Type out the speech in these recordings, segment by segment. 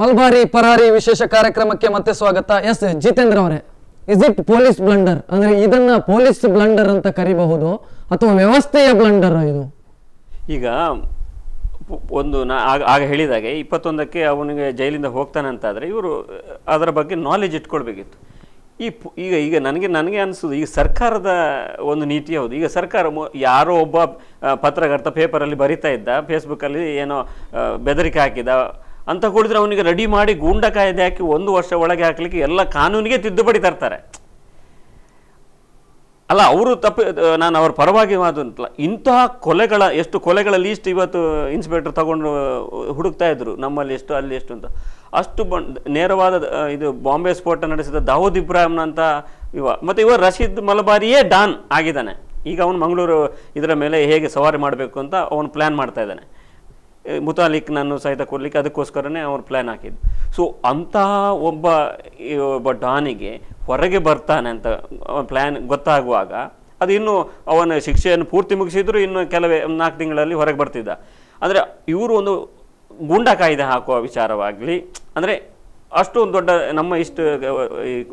ಮಲ್ಬಾರಿ ಪರಾರಿ ವಿಶೇಷ ಕಾರ್ಯಕ್ರಮಕ್ಕೆ ಮತ್ತೆ ಸ್ವಾಗತ. ಎಸ್ ಜಿತೇಂದ್ರ ಅವರೇ, ಇಸ್ ಇಟ್ ಪೊಲೀಸ್ ಬ್ಲಂಡರ್? ಅಂದ್ರೆ ಇದನ್ನ ಪೊಲೀಸ್ ಬ್ಲಂಡರ್ ಅಂತ ಕರಿಬಹುದು ಅಥವಾ ವ್ಯವಸ್ಥೆಯ ಬ್ಲಂಡರ್ ಇದು? ಈಗ ಒಂದು ಆಗ ಹೇಳಿದಾಗೆ 21ಕ್ಕೆ ಅವನಿಗೆ ಜೈಲಿಂದ ಹೋಗ್ತಾನೆ ಅಂತಾದರೆ ಇವರು ಅದರ ಬಗ್ಗೆ ನಾಲೆಜ್ ಇಟ್ಕೊಳ್ಬೇಕಿತ್ತು. ಈಗ ನನಗೆ ಅನಿಸೋದು ಈಗ ಸರ್ಕಾರದ ಒಂದು ನೀತಿ ಹೌದು. ಈಗ ಸರ್ಕಾರ ಯಾರೋ ಒಬ್ಬ ಪತ್ರಕರ್ತ ಪೇಪರಲ್ಲಿ ಬರಿತಾ ಇದ್ದ, ಫೇಸ್ಬುಕ್ಕಲ್ಲಿ ಏನೋ ಬೆದರಿಕೆ ಹಾಕಿದ ಅಂತ ಕೂಡಿದ್ರೆ ಅವನಿಗೆ ರೆಡಿ ಮಾಡಿ ಗೂಂಡ ಕಾಯ್ದೆ ಹಾಕಿ 1 ವರ್ಷ ಒಳಗೆ ಹಾಕ್ಲಿಕ್ಕೆ ಎಲ್ಲ ಕಾನೂನಿಗೆ ತಿದ್ದುಪಡಿ ತರ್ತಾರೆ. ಅಲ್ಲ, ಅವರು ನಾನು ಅವ್ರ ಪರವಾಗಿ ಮಾತಂತಲ್ಲ. ಇಂತಹ ಎಷ್ಟು ಕೊಲೆಗಳ ಲೀಸ್ಟ್ ಇವತ್ತು ಇನ್ಸ್ಪೆಕ್ಟರ್ ತಗೊಂಡು ಹುಡುಕ್ತಾ ಇದ್ರು, ನಮ್ಮಲ್ಲಿ ಎಷ್ಟು ಅಲ್ಲಿ ಎಷ್ಟು ಅಂತ. ಅಷ್ಟು ನೇರವಾದ ಇದು ಬಾಂಬೆ ಸ್ಫೋಟ ನಡೆಸಿದ ದಾವೂದ್ ಇಬ್ರಾಹಿಂ ಅಂತ ಮತ್ತು ಇವ ರಶೀದ್ ಮಲಬಾರಿಯೇ ಡಾನ್ ಆಗಿದ್ದಾನೆ. ಈಗ ಅವನು ಮಂಗಳೂರು ಇದರ ಮೇಲೆ ಹೇಗೆ ಸವಾರಿ ಮಾಡಬೇಕು ಅಂತ ಅವನು ಪ್ಲ್ಯಾನ್ ಮಾಡ್ತಾ ಇದ್ದಾನೆ. ಮುತಾಲಿಕ್ ನಾನು ಸಹಿತ ಕೊಡ್ಲಿಕ್ಕೆ ಅದಕ್ಕೋಸ್ಕರನೇ ಅವ್ರು ಪ್ಲ್ಯಾನ್ ಹಾಕಿದ್ದು. ಸೊ ಅಂತಹ ಒಬ್ಬ ಡಾನಿಗೆ ಹೊರಗೆ ಬರ್ತಾನೆ ಅಂತ ಪ್ಲ್ಯಾನ್ ಗೊತ್ತಾಗುವಾಗ ಅದು ಇನ್ನೂ ಅವನ ಶಿಕ್ಷೆಯನ್ನು ಪೂರ್ತಿ ಮುಗಿಸಿದ್ರು ಇನ್ನು ಕೆಲವೇ 4 ತಿಂಗಳಲ್ಲಿ ಹೊರಗೆ ಬರ್ತಿದ್ದ. ಅಂದರೆ ಇವರು ಒಂದು ಗೂಂಡಾ ಕಾಯ್ದೆ ಹಾಕುವ ವಿಚಾರವಾಗಲಿ, ಅಂದರೆ ಅಷ್ಟು ಒಂದು ದೊಡ್ಡ ನಮ್ಮ ಇಷ್ಟು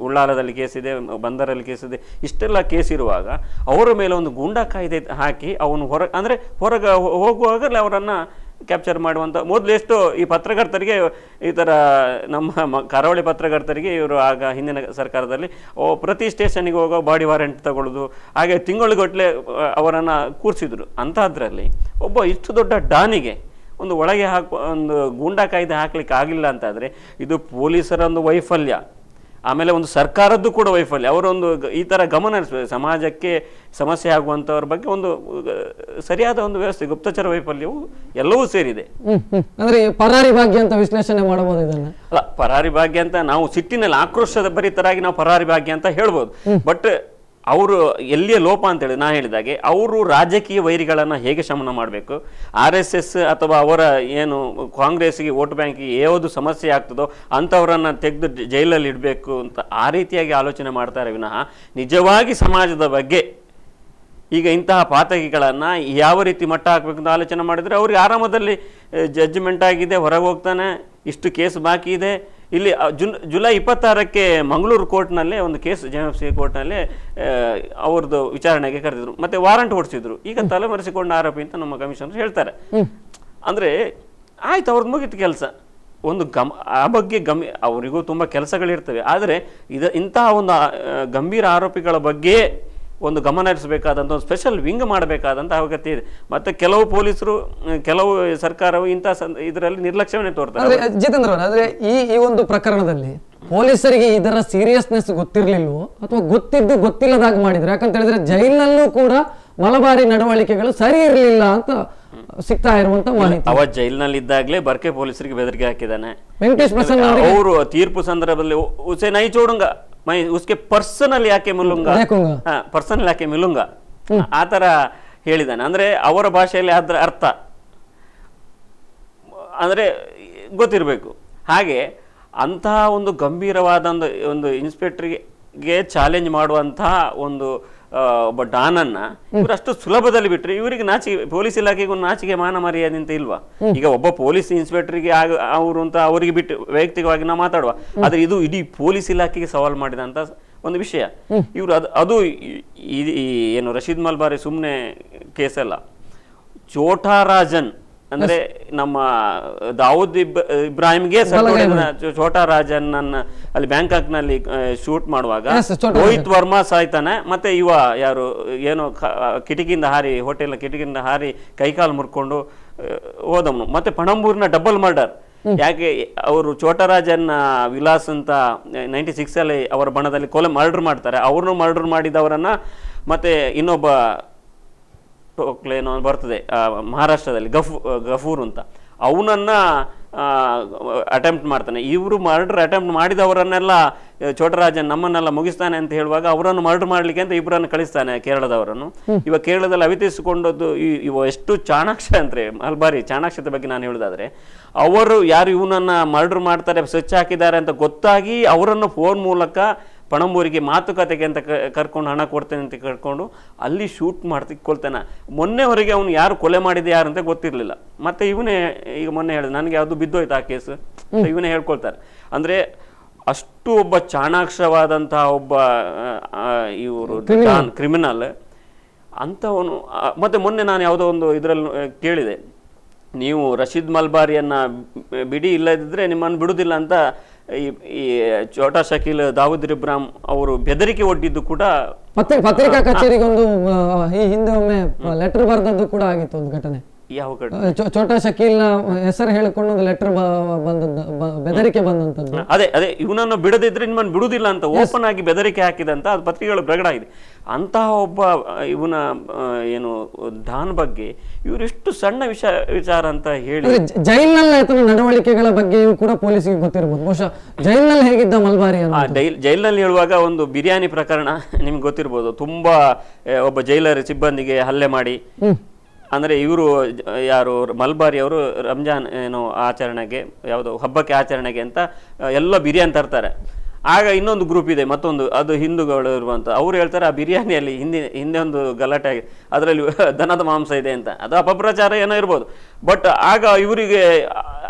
ಉಳ್ಳಾಲದಲ್ಲಿ ಕೇಸಿದೆ, ಬಂದರಲ್ಲಿ ಕೇಸಿದೆ, ಇಷ್ಟೆಲ್ಲ ಕೇಸ್ ಇರುವಾಗ ಅವರ ಮೇಲೆ ಒಂದು ಗೂಂಡಾ ಕಾಯ್ದೆ ಹಾಕಿ ಅವನು ಹೊರಗೆ ಹೋಗುವಾಗಲೇ ಅವರನ್ನು ಕ್ಯಾಪ್ಚರ್ ಮಾಡುವಂಥ ಮೊದಲು ಎಷ್ಟೋ ಈ ಪತ್ರಕರ್ತರಿಗೆ ಈ ಥರ ನಮ್ಮ ಕರಾವಳಿ ಪತ್ರಕರ್ತರಿಗೆ ಇವರು ಆಗ ಹಿಂದಿನ ಸರ್ಕಾರದಲ್ಲಿ ಪ್ರತಿ ಸ್ಟೇಷನ್ನಿಗೆ ಹೋಗೋ ಬಾಡಿ ವಾರೆಂಟ್ ತಗೊಳ್ಳೋದು, ಹಾಗೆ ತಿಂಗಳಿಗಟ್ಟಲೆ ಅವರನ್ನು ಕೂರಿಸಿದ್ರು. ಅಂಥದ್ರಲ್ಲಿ ಇಷ್ಟು ದೊಡ್ಡ ಡಾನಿಗೆ ಒಂದು ಒಳಗೆ ಒಂದು ಗೂಂಡಾ ಕಾಯ್ದೆ ಹಾಕ್ಲಿಕ್ಕೆ ಆಗಿಲ್ಲ ಅಂತಾದರೆ ಇದು ಪೊಲೀಸರ ಒಂದು ವೈಫಲ್ಯ, ಆಮೇಲೆ ಒಂದು ಸರ್ಕಾರದ್ದು ಕೂಡ ವೈಫಲ್ಯ. ಅವರೊಂದು ಈ ಥರ ಗಮನ ಹರಿಸಬೇಕು. ಸಮಾಜಕ್ಕೆ ಸಮಸ್ಯೆ ಆಗುವಂಥವ್ರ ಬಗ್ಗೆ ಒಂದು ಸರಿಯಾದ ಒಂದು ವ್ಯವಸ್ಥೆ, ಗುಪ್ತಚರ ವೈಫಲ್ಯವು ಎಲ್ಲವೂ ಸೇರಿದೆ. ಅಂದ್ರೆ ಪರಾರಿ ಭಾಗ್ಯ ಅಂತ ವಿಶ್ಲೇಷಣೆ ಮಾಡಬಹುದು ಇದನ್ನ? ಅಲ್ಲ, ಪರಾರಿ ಭಾಗ್ಯ ಅಂತ ನಾವು ಸಿಟ್ಟಿನಲ್ಲಿ ಆಕ್ರೋಶದ ಭರಿತರಾಗಿ ನಾವು ಪರಾರಿ ಭಾಗ್ಯ ಅಂತ ಹೇಳ್ಬೋದು. ಬಟ್ ಅವರು ಎಲ್ಲಿಯ ಲೋಪ ಅಂತೇಳಿ ನಾ ಹೇಳಿದಾಗೆ ಅವರು ರಾಜಕೀಯ ವೈರಿಗಳನ್ನು ಹೇಗೆ ಶಮನ ಮಾಡಬೇಕು, RSS ಅಥವಾ ಅವರ ಏನು ಕಾಂಗ್ರೆಸ್ಗೆ ವೋಟ್ ಬ್ಯಾಂಕಿಗೆ ಯಾವುದು ಸಮಸ್ಯೆ ಆಗ್ತದೋ ಅಂಥವರನ್ನು ತೆಗೆದು ಜೈಲಲ್ಲಿ ಇಡಬೇಕು ಅಂತ ಆ ರೀತಿಯಾಗಿ ಆಲೋಚನೆ ಮಾಡ್ತಾರೆ ವಿನಃ ನಿಜವಾಗಿ ಸಮಾಜದ ಬಗ್ಗೆ ಈಗ ಇಂತಹ ಪಾತಕಿಗಳನ್ನು ಯಾವ ರೀತಿ ಮಟ್ಟ ಹಾಕಬೇಕು ಅಂತ ಆಲೋಚನೆ ಮಾಡಿದರೆ ಅವ್ರಿಗೆ ಆರಾಮದಲ್ಲಿ ಜಡ್ಜ್ಮೆಂಟ್ ಆಗಿದೆ, ಹೊರಗೆ ಹೋಗ್ತಾನೆ, ಇಷ್ಟು ಕೇಸ್ ಬಾಕಿ ಇದೆ. ಇಲ್ಲಿ ಜುಲೈ 26ಕ್ಕೆ ಮಂಗಳೂರು ಕೋರ್ಟ್ನಲ್ಲೇ ಒಂದು ಕೇಸ್, JMFC ಕೋರ್ಟ್ನಲ್ಲೇ ಅವ್ರದ್ದು ವಿಚಾರಣೆಗೆ ಕರೆದಿದ್ರು, ಮತ್ತೆ ವಾರಂಟ್ ಹೊಡಿಸಿದ್ರು. ಈಗ ತಲೆಮರೆಸಿಕೊಂಡ ಆರೋಪಿ ಅಂತ ನಮ್ಮ ಕಮಿಷನರ್ ಹೇಳ್ತಾರೆ. ಅಂದರೆ ಆಯ್ತು, ಅವ್ರದ್ದು ಮುಗಿತು ಕೆಲಸ. ಒಂದು ಆ ಬಗ್ಗೆ ಅವರಿಗೂ ತುಂಬ ಕೆಲಸಗಳಿರ್ತವೆ. ಆದರೆ ಇಂತಹ ಒಂದು ಗಂಭೀರ ಆರೋಪಿಗಳ ಬಗ್ಗೆ ಒಂದು ಗಮನ ಹರಿಸಬೇಕಾದಂಥ ಒಂದು ಸ್ಪೆಷಲ್ ವಿಂಗ್ ಮಾಡಬೇಕಾದಂಥ ಅಗತ್ಯ ಇದೆ. ಮತ್ತು ಕೆಲವು ಪೊಲೀಸರು, ಕೆಲವು ಸರ್ಕಾರವು ಇಂತಹ ಇದರಲ್ಲಿ ನಿರ್ಲಕ್ಷ್ಯವನ್ನೇ ತೋರ್ತಾರೆ. ಜಿತೇಂದ್ರ ಅವರೇ, ಈ ಒಂದು ಪ್ರಕರಣದಲ್ಲಿ ಪೊಲೀಸರಿಗೆ ಇದರ ಸೀರಿಯಸ್ನೆಸ್ ಗೊತ್ತಿರಲಿಲ್ವೋ ಅಥವಾ ಗೊತ್ತಿದ್ದು ಗೊತ್ತಿಲ್ಲದಾಗ ಮಾಡಿದ್ರು? ಯಾಕಂತ ಹೇಳಿದ್ರೆ ಜೈಲಿನಲ್ಲೂ ಕೂಡ ಮಲಬಾರಿ ನಡವಳಿಕೆಗಳು ಸರಿ ಇರಲಿಲ್ಲ ಅಂತ ಸಿಗ್ತಾ ಇರುವಂತ ಮಾಹಿತಿ. ಅವ ಜೈಲಿನಲ್ಲಿ ಇದ್ದಾಗಲೇ ಬರ್ಕೆ ಪೊಲೀಸರಿಗೆ ಬೆದರಿಕೆ ಹಾಕಿದ್ದಾನೆ. ವೆಂಕಟೇಶ್ ಪ್ರಸನ್ನ ಅವರು ತೀರ್ಪು ಸಂದರ್ಭದಲ್ಲಿ ಉಸೆ ನೈ ಚೋಡುಂಗ उसके पर्सनल ಯಾಕೆ ಮಿಲುಂಗಾ, ಪರ್ಸನಲ್ ಯಾಕೆ ಮಿಲುಂಗಾ ಆ ಥರ ಹೇಳಿದ್ದಾನೆ. ಅಂದರೆ ಅವರ ಭಾಷೆಯಲ್ಲಿ ಅದರ ಅರ್ಥ ಅಂದರೆ ಗೊತ್ತಿರಬೇಕು. ಹಾಗೆ ಅಂತಹ ಒಂದು ಗಂಭೀರವಾದ ಒಂದು ಇನ್ಸ್ಪೆಕ್ಟರ್ಗೆ ಚಾಲೆಂಜ್ ಮಾಡುವಂತಹ ಒಂದು ಒಬ್ಬ ಡಾನನ್ನು ಇವರು ಅಷ್ಟು ಸುಲಭದಲ್ಲಿ ಬಿಟ್ಟರೆ ಇವರಿಗೆ ನಾಚಿಕೆ, ಪೊಲೀಸ್ ಇಲಾಖೆಗೆ ಒಂದು ನಾಚಿಕೆ ಮಾನ ಮರ್ಯಾದೆ ಅಂತ ಇಲ್ವಾ? ಈಗ ಒಬ್ಬ ಪೊಲೀಸ್ ಇನ್ಸ್ಪೆಕ್ಟರ್ಗೆ ಅವರು ಅಂತ ಅವರಿಗೆ ಬಿಟ್ಟು ವೈಯಕ್ತಿಕವಾಗಿ ನಾವು ಮಾತಾಡುವ, ಆದರೆ ಇದು ಇಡೀ ಪೊಲೀಸ್ ಇಲಾಖೆಗೆ ಸವಾಲು ಮಾಡಿದಂಥ ಒಂದು ವಿಷಯ. ಇವರು ಅದು ಏನು ರಶೀದ್ ಮಲ್ಬಾರಿ ಸುಮ್ಮನೆ ಕೇಸಲ್ಲ. ಛೋಟಾ ರಾಜನ್ ಅಂದ್ರೆ ನಮ್ಮ ದಾವೂದ್ ಇಬ್ರಾಹಿಂಗೆ ಛೋಟಾ ರಾಜನ್ ಅಲ್ಲಿ ಬ್ಯಾಂಕಾಕ್ನಲ್ಲಿ ಶೂಟ್ ಮಾಡುವಾಗ ರೋಹಿತ್ ವರ್ಮಾ ಸಾಯ್ತಾನೆ. ಮತ್ತೆ ಇವ ಯಾರು ಏನೋ ಕಿಟಕಿಯಿಂದ ಹಾರಿ, ಹೋಟೆಲ್ ಕಿಟಕಿಯಿಂದ ಹಾರಿ ಕೈಕಾಲು ಮುರ್ಕೊಂಡು ಹೋದವನು. ಮತ್ತೆ ಪಣಂಬೂರಿನ ಡಬಲ್ ಮರ್ಡರ್. ಯಾಕೆ ಅವರು ಛೋಟರಾಜನ್ ವಿಲಾಸ್ ಅಂತ 96 ಅವರ ಬಣದಲ್ಲಿ ಮರ್ಡರ್ ಮಾಡ್ತಾರೆ. ಅವ್ರನ್ನು ಮರ್ಡರ್ ಮಾಡಿದವರನ್ನ ಮತ್ತೆ ಇನ್ನೊಬ್ಬ ಏನೋ ಬರ್ತದೆ ಮಹಾರಾಷ್ಟ್ರದಲ್ಲಿ ಗಫೂರ್ ಅಂತ, ಅವನನ್ನ ಅಟೆಂಪ್ಟ್ ಮಾಡ್ತಾನೆ. ಇವರು ಮರ್ಡರ್ ಅಟೆಂಪ್ಟ್ ಮಾಡಿದವರನ್ನೆಲ್ಲ ಛೋಟರಾಜನ್ ನಮ್ಮನ್ನೆಲ್ಲ ಮುಗಿಸ್ತಾನೆ ಅಂತ ಹೇಳುವಾಗ ಅವರನ್ನು ಮರ್ಡರ್ ಮಾಡಲಿಕ್ಕೆ ಅಂತ ಇಬ್ಬರನ್ನು ಕಳಿಸ್ತಾನೆ, ಕೇರಳದವರನ್ನು. ಇವಾಗ ಕೇರಳದಲ್ಲಿ ಅವಿತಿಸಿಕೊಂಡದ್ದು ಇವ ಎಷ್ಟು ಚಾಣಾಕ್ಷ ಅಂದರೆ, ಮಲ್ಬಾರಿ ಚಾಣಾಕ್ಷತೆ ಬಗ್ಗೆ ನಾನು ಹೇಳೋದಾದ್ರೆ, ಅವರು ಯಾರು ಇವನನ್ನು ಮರ್ಡರ್ ಮಾಡ್ತಾರೆ, ಸ್ವಿಚ್ ಹಾಕಿದ್ದಾರೆ ಅಂತ ಗೊತ್ತಾಗಿ ಅವರನ್ನು ಫೋನ್ ಮೂಲಕ ಪಣಂಬೂರಿಗೆ ಮಾತುಕತೆಗೆ ಅಂತ ಕರ್ಕೊಂಡು ಹಣ ಕೊಡ್ತೇನೆ ಅಂತ ಕರ್ಕೊಂಡು ಅಲ್ಲಿ ಶೂಟ್ ಮಾಡ್ತಿಕ್ಕೊಳ್ತಾನೆ. ಮೊನ್ನೆವರೆಗೆ ಅವನು ಯಾರು ಕೊಲೆ ಮಾಡಿದೆ ಯಾರು ಅಂತ ಗೊತ್ತಿರಲಿಲ್ಲ. ಮತ್ತೆ ಇವನೇ ಈಗ ಮೊನ್ನೆ ಹೇಳಿದ ನನಗೆ ಅದು ಬಿದ್ದೋಯ್ತು ಆ ಕೇಸು, ಇವನೇ ಹೇಳ್ಕೊಳ್ತಾರೆ. ಅಂದರೆ ಅಷ್ಟು ಒಬ್ಬ ಚಾಣಾಕ್ಷವಾದಂತಹ ಒಬ್ಬ ಇವರು ಕ್ರಿಮಿನಲ್ ಅಂಥವನು. ಮತ್ತೆ ಮೊನ್ನೆ ನಾನು ಯಾವುದೋ ಒಂದು ಇದರಲ್ಲಿ ಕೇಳಿದೆ, ನೀವು ರಶೀದ್ ಮಲ್ಬಾರಿಯನ್ನ ಬಿಡಿ, ಇಲ್ಲದಿದ್ದರೆ ನಿಮ್ಮನ್ನು ಬಿಡುವುದಿಲ್ಲ ಅಂತ ಈ ಛೋಟಾ ಶಕೀಲ್ ದಾವೂದ್ ಇಬ್ರಾಹಿಂ ಅವರು ಬೆದರಿಕೆ ಒಡ್ಡಿದ್ದು ಕೂಡ ಪತ್ರಿಕಾ ಕಚೇರಿಗೆ ಒಂದು ಈ ಹಿಂದೆ ಒಮ್ಮೆ ಲೆಟರ್ ಬರೆದದ್ದು ಕೂಡ ಆಗಿತ್ತು ಒಂದು ಘಟನೆ. ಯಾವ ಘಟನೆ? ಛೋಟಾ ಶಕೀಲ್ನ ಹೆಸರು ಹೇಳಿಕೊಂಡು ಒಂದು ಲೆಟರ್ ಬಂದದ್ದು, ಬೆದರಿಕೆ ಬಂದಂತದ್ದು. ಅದೇ ಇವನನ್ನು ಬಿಡದಿದ್ರೆ ನಿಮ್ಮನ್ನು ಬಿಡುವುದಿಲ್ಲ ಅಂತ ಓಪನ್ ಆಗಿ ಬೆದರಿಕೆ ಹಾಕಿದಂತ ಅದು ಪತ್ರಿಕೆಗಳು ಪ್ರಕಟ ಆಗಿದೆ. ಅಂತಹ ಒಬ್ಬ ಇವನ ಏನು ಡಾನ್ ಬಗ್ಗೆ ಇವರೆಷ್ಟು ಸಣ್ಣ ವಿಚಾರ ಅಂತ ಹೇಳಿ ಜೈಲಿನಲ್ಲಿ ಆತನ ನಡವಳಿಕೆಗಳ ಬಗ್ಗೆಯೂ ಕೂಡ ಪೊಲೀಸಿಗೆ ಗೊತ್ತಿರಬಹುದು. ಬಹುಶಃ ಜೈಲಿನಲ್ಲಿ ಹೇಗಿದ್ದ ಮಲ್ಬಾರಿ ಜೈಲಿನಲ್ಲಿ ಹೇಳುವಾಗ ಒಂದು ಬಿರಿಯಾನಿ ಪ್ರಕರಣ ನಿಮ್ಗೆ ಗೊತ್ತಿರ್ಬೋದು. ತುಂಬಾ ಒಬ್ಬ ಜೈಲರ್ ಸಿಬ್ಬಂದಿಗೆ ಹಲ್ಲೆ ಮಾಡಿ, ಅಂದರೆ ಇವರು ಯಾರು ಮಲ್ಬಾರಿ ಅವರು ರಂಜಾನ್ ಏನೋ ಆಚರಣೆಗೆ ಯಾವುದೋ ಹಬ್ಬಕ್ಕೆ ಆಚರಣೆಗೆ ಅಂತ ಎಲ್ಲ ಬಿರಿಯಾನಿ ತರ್ತಾರೆ. ಆಗ ಇನ್ನೊಂದು ಗ್ರೂಪ್ ಇದೆ ಮತ್ತೊಂದು, ಅದು ಹಿಂದೂಗಳು ಇರುವಂಥ, ಅವ್ರು ಹೇಳ್ತಾರೆ ಆ ಬಿರಿಯಾನಿಯಲ್ಲಿ ಹಿಂದೆ ಒಂದು ಗಲಾಟೆ ಆಗಿದೆ, ಅದರಲ್ಲಿ ದನದ ಮಾಂಸ ಇದೆ ಅಂತ. ಅದು ಅಪಪ್ರಚಾರ ಏನೋ ಇರ್ಬೋದು. ಬಟ್ ಆಗ ಇವರಿಗೆ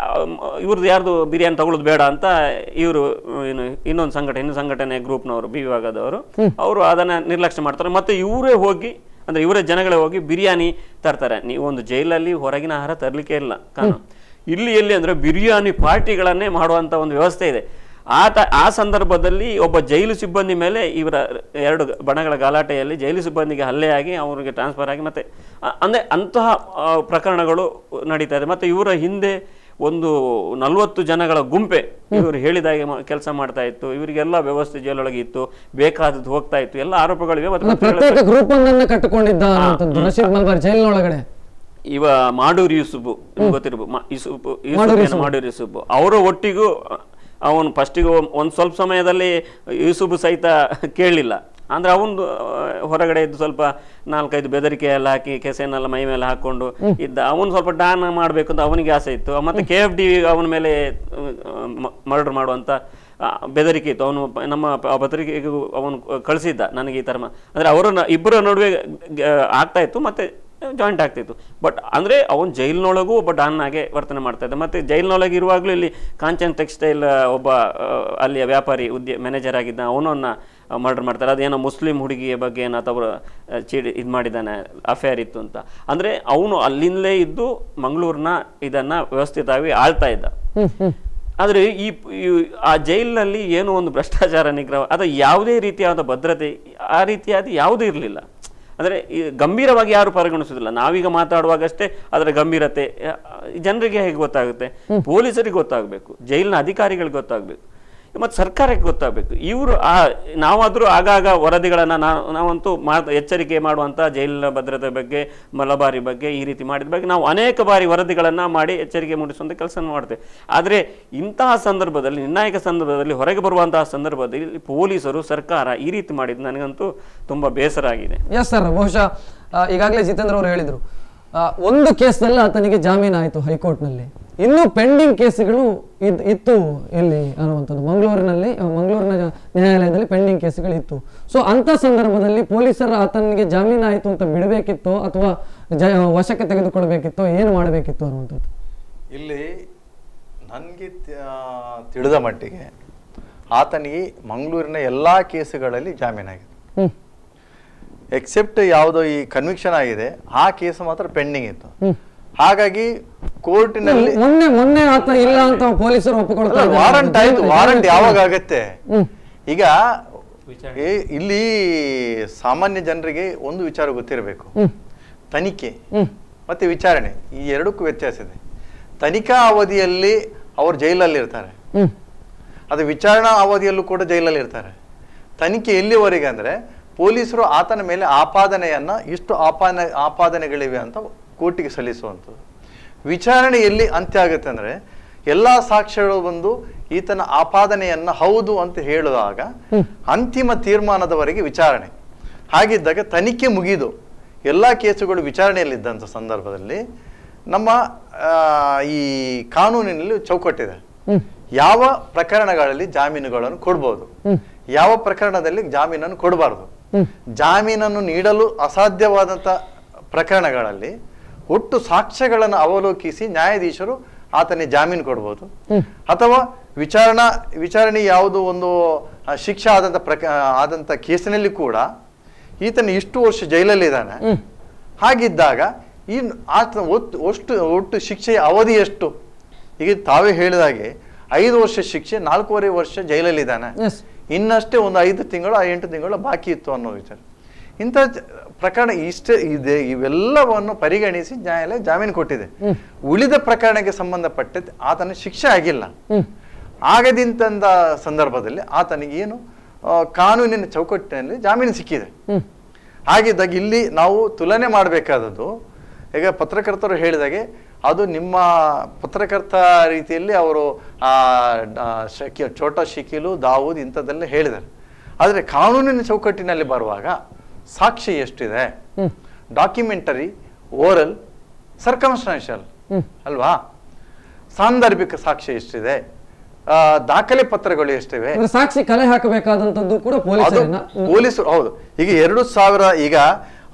ಇವ್ರದ್ದು ಯಾರ್ದು ಬಿರಿಯಾನಿ ತಗೊಳ್ಳೋದು ಬೇಡ ಅಂತ ಇವರು ಇನ್ನೊಂದು ಸಂಘಟನೆ ಗ್ರೂಪ್ನವರು ಬಿ ವಿಭಾಗದವರು ಅವರು ಅದನ್ನು ನಿರ್ಲಕ್ಷ್ಯ ಮಾಡ್ತಾರೆ. ಮತ್ತು ಇವರೇ ಹೋಗಿ ಅಂದರೆ ಇವರೇ ಜನಗಳೇ ಹೋಗಿ ಬಿರಿಯಾನಿ ತರ್ತಾರೆ. ನೀವು ಒಂದು ಜೈಲಲ್ಲಿ ಹೊರಗಿನ ಆಹಾರ ತರಲಿಕ್ಕೆ ಇಲ್ಲ ಕಾನೂನು. ಇಲ್ಲಿ ಎಲ್ಲಿ ಅಂದರೆ ಬಿರಿಯಾನಿ ಪಾರ್ಟಿಗಳನ್ನೇ ಮಾಡುವಂಥ ಒಂದು ವ್ಯವಸ್ಥೆ ಇದೆ. ಆ ಸಂದರ್ಭದಲ್ಲಿ ಒಬ್ಬ ಜೈಲು ಸಿಬ್ಬಂದಿ ಮೇಲೆ ಇವರ 2 ಬಣಗಳ ಗಲಾಟೆಯಲ್ಲಿ ಜೈಲು ಸಿಬ್ಬಂದಿಗೆ ಹಲ್ಲೆಯಾಗಿ ಅವರಿಗೆ ಟ್ರಾನ್ಸ್ಫರ್ ಆಗಿ ಮತ್ತೆ ಅಂದರೆ ಅಂತಹ ಪ್ರಕರಣಗಳು ನಡೀತಾ ಇದೆ. ಮತ್ತು ಇವರ ಹಿಂದೆ ಒಂದು 40 ಜನಗಳ ಗುಂಪೆ ಇವರು ಹೇಳಿದಾಗೆ ಕೆಲಸ ಮಾಡ್ತಾ ಇತ್ತು. ಇವರಿಗೆಲ್ಲ ವ್ಯವಸ್ಥೆ ಜೈಲೊಳಗೆ ಇತ್ತು, ಬೇಕಾದದ್ದು ಹೋಗ್ತಾ ಇತ್ತು, ಎಲ್ಲ ಆರೋಪಗಳಿವೆ. ಪ್ರತ್ಯೇಕ ಗ್ರೂಪ್ ಅನ್ನು ಕಟ್ಟಿಕೊಂಡಿದ್ದ ರಶೀದ್ ಮಲ್ಬಾರಿ ಜೈಲಿನೊಳಗಡೆ. ಇವ ಮಾಡೂರು ಯೂಸುಫ್ ಗೊತ್ತಿರ್ಬೋದು, ಮಾಡೂರು ಯೂಸುಫ್ ಅವರ ಒಟ್ಟಿಗೂ ಅವನು ಫಸ್ಟಿಗೆ ಒಂದು ಸ್ವಲ್ಪ ಸಮಯದಲ್ಲಿ ಯೂಸುಫ್ ಸಹಿತ ಕೇಳಲಿಲ್ಲ. ಅಂದರೆ ಅವನು ಹೊರಗಡೆ ಇದ್ದು ಸ್ವಲ್ಪ 4-5 ಬೆದರಿಕೆ ಎಲ್ಲ ಹಾಕಿ ಕೆಸೆನೆಲ್ಲ ಮೈ ಮೇಲೆ ಹಾಕೊಂಡು ಇದ್ದ. ಅವನು ಸ್ವಲ್ಪ ಡಾನ್ ಮಾಡಬೇಕು ಅಂತ ಅವನಿಗೆ ಆಸೆ ಇತ್ತು. ಮತ್ತು KFD ಅವನ ಮೇಲೆ ಮರ್ಡರ್ ಮಾಡುವಂಥ ಬೆದರಿಕೆ ಇತ್ತು. ಅವನು ನಮ್ಮ ಪತ್ರಿಕೆಗೂ ಅವನು ಕಳಿಸಿದ್ದ ನನಗೆ ಈ ಥರ. ಅಂದರೆ ಅವರ ಇಬ್ಬರ ನಡುವೆ ಆಗ್ತಾ ಇತ್ತು, ಮತ್ತು ಜಾಯಿಂಟ್ ಆಗ್ತಿತ್ತು. ಬಟ್ ಅಂದರೆ ಅವನು ಜೈಲಿನೊಳಗೂ ಒಬ್ಬ ಡಾನ್ನಾಗೆ ವರ್ತನೆ ಮಾಡ್ತಾ ಇದ್ದ. ಮತ್ತು ಜೈಲಿನೊಳಗೆ ಇರುವಾಗಲೂ ಇಲ್ಲಿ ಕಾಂಚನ್ ಟೆಕ್ಸ್ಟೈಲ್ ಒಬ್ಬ ಅಲ್ಲಿಯ ವ್ಯಾಪಾರಿ ಮ್ಯಾನೇಜರ್ ಆಗಿದ್ದ, ಅವನನ್ನು ಮರ್ಡರ್ ಮಾಡ್ತಾರೆ. ಅದೇನೋ ಮುಸ್ಲಿಂ ಹುಡುಗಿಯ ಬಗ್ಗೆ ಏನೋ ಅಥವಾ ಇದು ಮಾಡಿದ್ದಾನೆ, ಅಫೇರ್ ಇತ್ತು ಅಂತ. ಅಂದರೆ ಅವನು ಅಲ್ಲಿಂದಲೇ ಇದ್ದು ಮಂಗಳೂರಿನ ಇದನ್ನು ವ್ಯವಸ್ಥಿತವಾಗಿ ಆಳ್ತಾ ಇದ್ದ. ಆದರೆ ಆ ಜೈಲಿನಲ್ಲಿ ಏನೋ ಒಂದು ಭ್ರಷ್ಟಾಚಾರ ನಿಗ್ರಹ ಅಥವಾ ಯಾವುದೇ ರೀತಿಯಾದ ಭದ್ರತೆ ಆ ರೀತಿಯಾದ ಯಾವುದೂ ಇರಲಿಲ್ಲ. ಅಂದರೆ ಗಂಭೀರವಾಗಿ ಯಾರು ಪರಿಗಣಿಸೋದಿಲ್ಲ. ನಾವೀಗ ಮಾತಾಡುವಾಗಷ್ಟೇ ಅದರ ಗಂಭೀರತೆ ಜನರಿಗೆ ಹೇಗೆ ಗೊತ್ತಾಗುತ್ತೆ? ಪೊಲೀಸರಿಗೆ ಗೊತ್ತಾಗಬೇಕು, ಜೈಲಿನ ಅಧಿಕಾರಿಗಳಿಗೆ ಗೊತ್ತಾಗಬೇಕು, ಮತ್ತು ಸರ್ಕಾರಕ್ಕೆ ಗೊತ್ತಾಗಬೇಕು. ಇವರು ನಾವಾದರೂ ಆಗಾಗ ವರದಿಗಳನ್ನು ನಾವಂತೂ ಎಚ್ಚರಿಕೆ ಮಾಡುವಂಥ ಜೈಲಿನ ಭದ್ರತೆ ಬಗ್ಗೆ, ಮಲಬಾರಿ ಬಗ್ಗೆ, ಈ ರೀತಿ ಮಾಡಿದ ಬಗ್ಗೆ ನಾವು ಅನೇಕ ಬಾರಿ ವರದಿಗಳನ್ನು ಮಾಡಿ ಎಚ್ಚರಿಕೆ ಮೂಡಿಸುವಂಥ ಕೆಲಸ ಮಾಡ್ತೇವೆ. ಆದರೆ ಇಂತಹ ಸಂದರ್ಭದಲ್ಲಿ, ನಿರ್ಣಾಯಕ ಸಂದರ್ಭದಲ್ಲಿ, ಹೊರಗೆ ಬರುವಂತಹ ಸಂದರ್ಭದಲ್ಲಿ ಪೊಲೀಸರು, ಸರ್ಕಾರ ಈ ರೀತಿ ಮಾಡಿದ್ದು ನನಗಂತೂ ತುಂಬ ಬೇಸರ ಆಗಿದೆ. ಎಸ್ ಸರ್, ಬಹುಶಃ ಈಗಾಗಲೇ ಜಿತೇಂದ್ರ ಅವರು ಹೇಳಿದರು, ಒಂದು ಕೇಸ್ನಲ್ಲಿ ಆತನಿಗೆ ಜಾಮೀನು ಆಯಿತು ಹೈಕೋರ್ಟ್ನಲ್ಲಿ, ಇನ್ನೂ ಪೆಂಡಿಂಗ್ ಕೇಸುಗಳು ಇತ್ತು ಎಲ್ಲಿ ಅನ್ನುವಂಥದ್ದು. ಮಂಗಳೂರಿನ ನ್ಯಾಯಾಲಯದಲ್ಲಿ ಪೆಂಡಿಂಗ್ ಕೇಸುಗಳು ಇತ್ತು. ಸೊ ಅಂಥ ಸಂದರ್ಭದಲ್ಲಿ ಪೊಲೀಸರು ಆತನಿಗೆ ಜಾಮೀನು ಆಯಿತು ಅಂತ ಬಿಡಬೇಕಿತ್ತೋ ಅಥವಾ ವಶಕ್ಕೆ ತೆಗೆದುಕೊಳ್ಬೇಕಿತ್ತೋ, ಏನು ಮಾಡಬೇಕಿತ್ತು ಅನ್ನುವಂಥದ್ದು. ಇಲ್ಲಿ ನನಗೆ ತಿಳಿದ ಮಟ್ಟಿಗೆ ಆತನಿಗೆ ಮಂಗಳೂರಿನ ಎಲ್ಲ ಕೇಸುಗಳಲ್ಲಿ ಜಾಮೀನಾಗಿದೆ, ಎಕ್ಸೆಪ್ಟ್ ಯಾವುದೋ ಈ ಕನ್ವಿಕ್ಷನ್ ಆಗಿದೆ ಆ ಕೇಸು ಮಾತ್ರ ಪೆಂಡಿಂಗ್ ಇತ್ತು. ಹಾಗಾಗಿ ಕೋರ್ಟಿನಲ್ಲಿ ಮೊನ್ನೆ ಆತ ಇಲ್ಲ ಅಂತ ಪೊಲೀಸರು ಒಪ್ಪಿಕೊಳ್ತಾರೆ. ವಾರಂಟ್ ಆಯ್ತು, ವಾರಂಟ್ ಯಾವಾಗ ಆಗತ್ತೆ? ಈಗ ಇಲ್ಲಿ ಸಾಮಾನ್ಯ ಜನರಿಗೆ ಒಂದು ವಿಚಾರ ಗೊತ್ತಿರಬೇಕು, ತನಿಖೆ ಮತ್ತೆ ವಿಚಾರಣೆ ಈ ಎರಡಕ್ಕೂ ವ್ಯತ್ಯಾಸ ಇದೆ. ತನಿಖಾ ಅವಧಿಯಲ್ಲಿ ಅವರು ಜೈಲಲ್ಲಿ ಇರ್ತಾರೆ, ಅದು ವಿಚಾರಣಾ ಅವಧಿಯಲ್ಲೂ ಕೂಡ ಜೈಲಲ್ಲಿ ಇರ್ತಾರೆ. ತನಿಖೆ ಎಲ್ಲಿವರೆಗೆ ಅಂದ್ರೆ ಪೊಲೀಸರು ಆತನ ಮೇಲೆ ಆಪಾದನೆಯನ್ನ ಇಷ್ಟು ಆಪಾದನೆಗಳಿವೆ ಅಂತ ಕೋರ್ಟಿಗೆ ಸಲ್ಲಿಸುವಂಥದ್ದು. ವಿಚಾರಣೆಯಲ್ಲಿ ಅಂತ್ಯ ಆಗುತ್ತೆ ಅಂದ್ರೆ ಎಲ್ಲಾ ಸಾಕ್ಷ್ಯಗಳು ಬಂದು ಈತನ ಆಪಾದನೆಯನ್ನ ಹೌದು ಅಂತ ಹೇಳುವಾಗ ಅಂತಿಮ ತೀರ್ಮಾನದವರೆಗೆ ವಿಚಾರಣೆ. ಹಾಗಿದ್ದಾಗ ತನಿಖೆ ಮುಗಿದು ಎಲ್ಲಾ ಕೇಸುಗಳು ವಿಚಾರಣೆಯಲ್ಲಿದ್ದಂಥ ಸಂದರ್ಭದಲ್ಲಿ ನಮ್ಮ ಈ ಕಾನೂನಿನಲ್ಲಿ ಚೌಕಟ್ಟಿದೆ, ಯಾವ ಪ್ರಕರಣಗಳಲ್ಲಿ ಜಾಮೀನುಗಳನ್ನು ಕೊಡ್ಬೋದು, ಯಾವ ಪ್ರಕರಣದಲ್ಲಿ ಜಾಮೀನನ್ನು ಕೊಡಬಾರದು. ಜಾಮೀನನ್ನು ನೀಡಲು ಅಸಾಧ್ಯವಾದಂಥ ಪ್ರಕರಣಗಳಲ್ಲಿ ಒಟ್ಟು ಸಾಕ್ಷ್ಯಗಳನ್ನು ಅವಲೋಕಿಸಿ ನ್ಯಾಯಾಧೀಶರು ಆತನಿಗೆ ಜಾಮೀನು ಕೊಡ್ಬೋದು. ಅಥವಾ ವಿಚಾರಣೆ ಯಾವುದು ಒಂದು ಶಿಕ್ಷೆ ಆದಂಥ ಕೇಸಿನಲ್ಲಿ ಕೂಡ ಈತನ ಇಷ್ಟು ವರ್ಷ ಜೈಲಲ್ಲಿದ್ದಾನೆ. ಹಾಗಿದ್ದಾಗ ಆತ ಒಟ್ಟು ಶಿಕ್ಷೆಯ ಅವಧಿ ಎಷ್ಟು? ಈಗ ತಾವೇ ಹೇಳಿದಾಗೆ 5 ವರ್ಷ ಶಿಕ್ಷೆ, 4.5 ವರ್ಷ ಜೈಲಲ್ಲಿದ್ದಾನೆ. ಇನ್ನಷ್ಟೇ ಒಂದು 5 ತಿಂಗಳು 8 ತಿಂಗಳು ಬಾಕಿ ಇತ್ತು ಅನ್ನೋ ವಿಚಾರ. ಇಂಥ ಪ್ರಕರಣ ಇಷ್ಟೇ ಇದೆ. ಇವೆಲ್ಲವನ್ನು ಪರಿಗಣಿಸಿ ನ್ಯಾಯಾಲಯ ಜಾಮೀನು ಕೊಟ್ಟಿದೆ. ಉಳಿದ ಪ್ರಕರಣಕ್ಕೆ ಸಂಬಂಧಪಟ್ಟಂತೆ ಆತನ ಶಿಕ್ಷೆ ಆಗಿಲ್ಲ. ಆಗದಿಂತ ಸಂದರ್ಭದಲ್ಲಿ ಆತನಿಗೆ ಏನು ಕಾನೂನಿನ ಚೌಕಟ್ಟಿನಲ್ಲಿ ಜಾಮೀನು ಸಿಕ್ಕಿದೆ. ಹಾಗಿದ್ದಾಗ ಇಲ್ಲಿ ನಾವು ತುಲನೆ ಮಾಡಬೇಕಾದದ್ದು, ಈಗ ಪತ್ರಕರ್ತರು ಹೇಳಿದಾಗೆ ಅದು ನಿಮ್ಮ ಪತ್ರಕರ್ತ ರೀತಿಯಲ್ಲಿ ಅವರು ಛೋಟಾ ಶಕೀಲು, ದಾವೂದ್ ಇಂಥದ್ದೆಲ್ಲ ಹೇಳಿದ್ದಾರೆ. ಆದರೆ ಕಾನೂನಿನ ಚೌಕಟ್ಟಿನಲ್ಲಿ ಬರುವಾಗ ಸಾಕ್ಷಿ ಎಷ್ಟಿದೆ? ಡಾಕ್ಯುಮೆಂಟರಿ, ಓರಲ್, ಸರ್ಕಮ್ಸ್ಟಾನ್ಷಿಯಲ್ ಅಲ್ವಾ? ಸಾಂದರ್ಭಿಕ ಸಾಕ್ಷಿ ಎಷ್ಟಿದೆ? ದಾಖಲೆ ಪತ್ರಗಳು ಎಷ್ಟಿವೆ? ಸಾಕ್ಷಿ ಕಲೆ ಹಾಕಬೇಕಾದಂತದ್ದು ಕೂಡ ಪೊಲೀಸರು. ಹೌದು, ಈಗ 2000 ಈಗ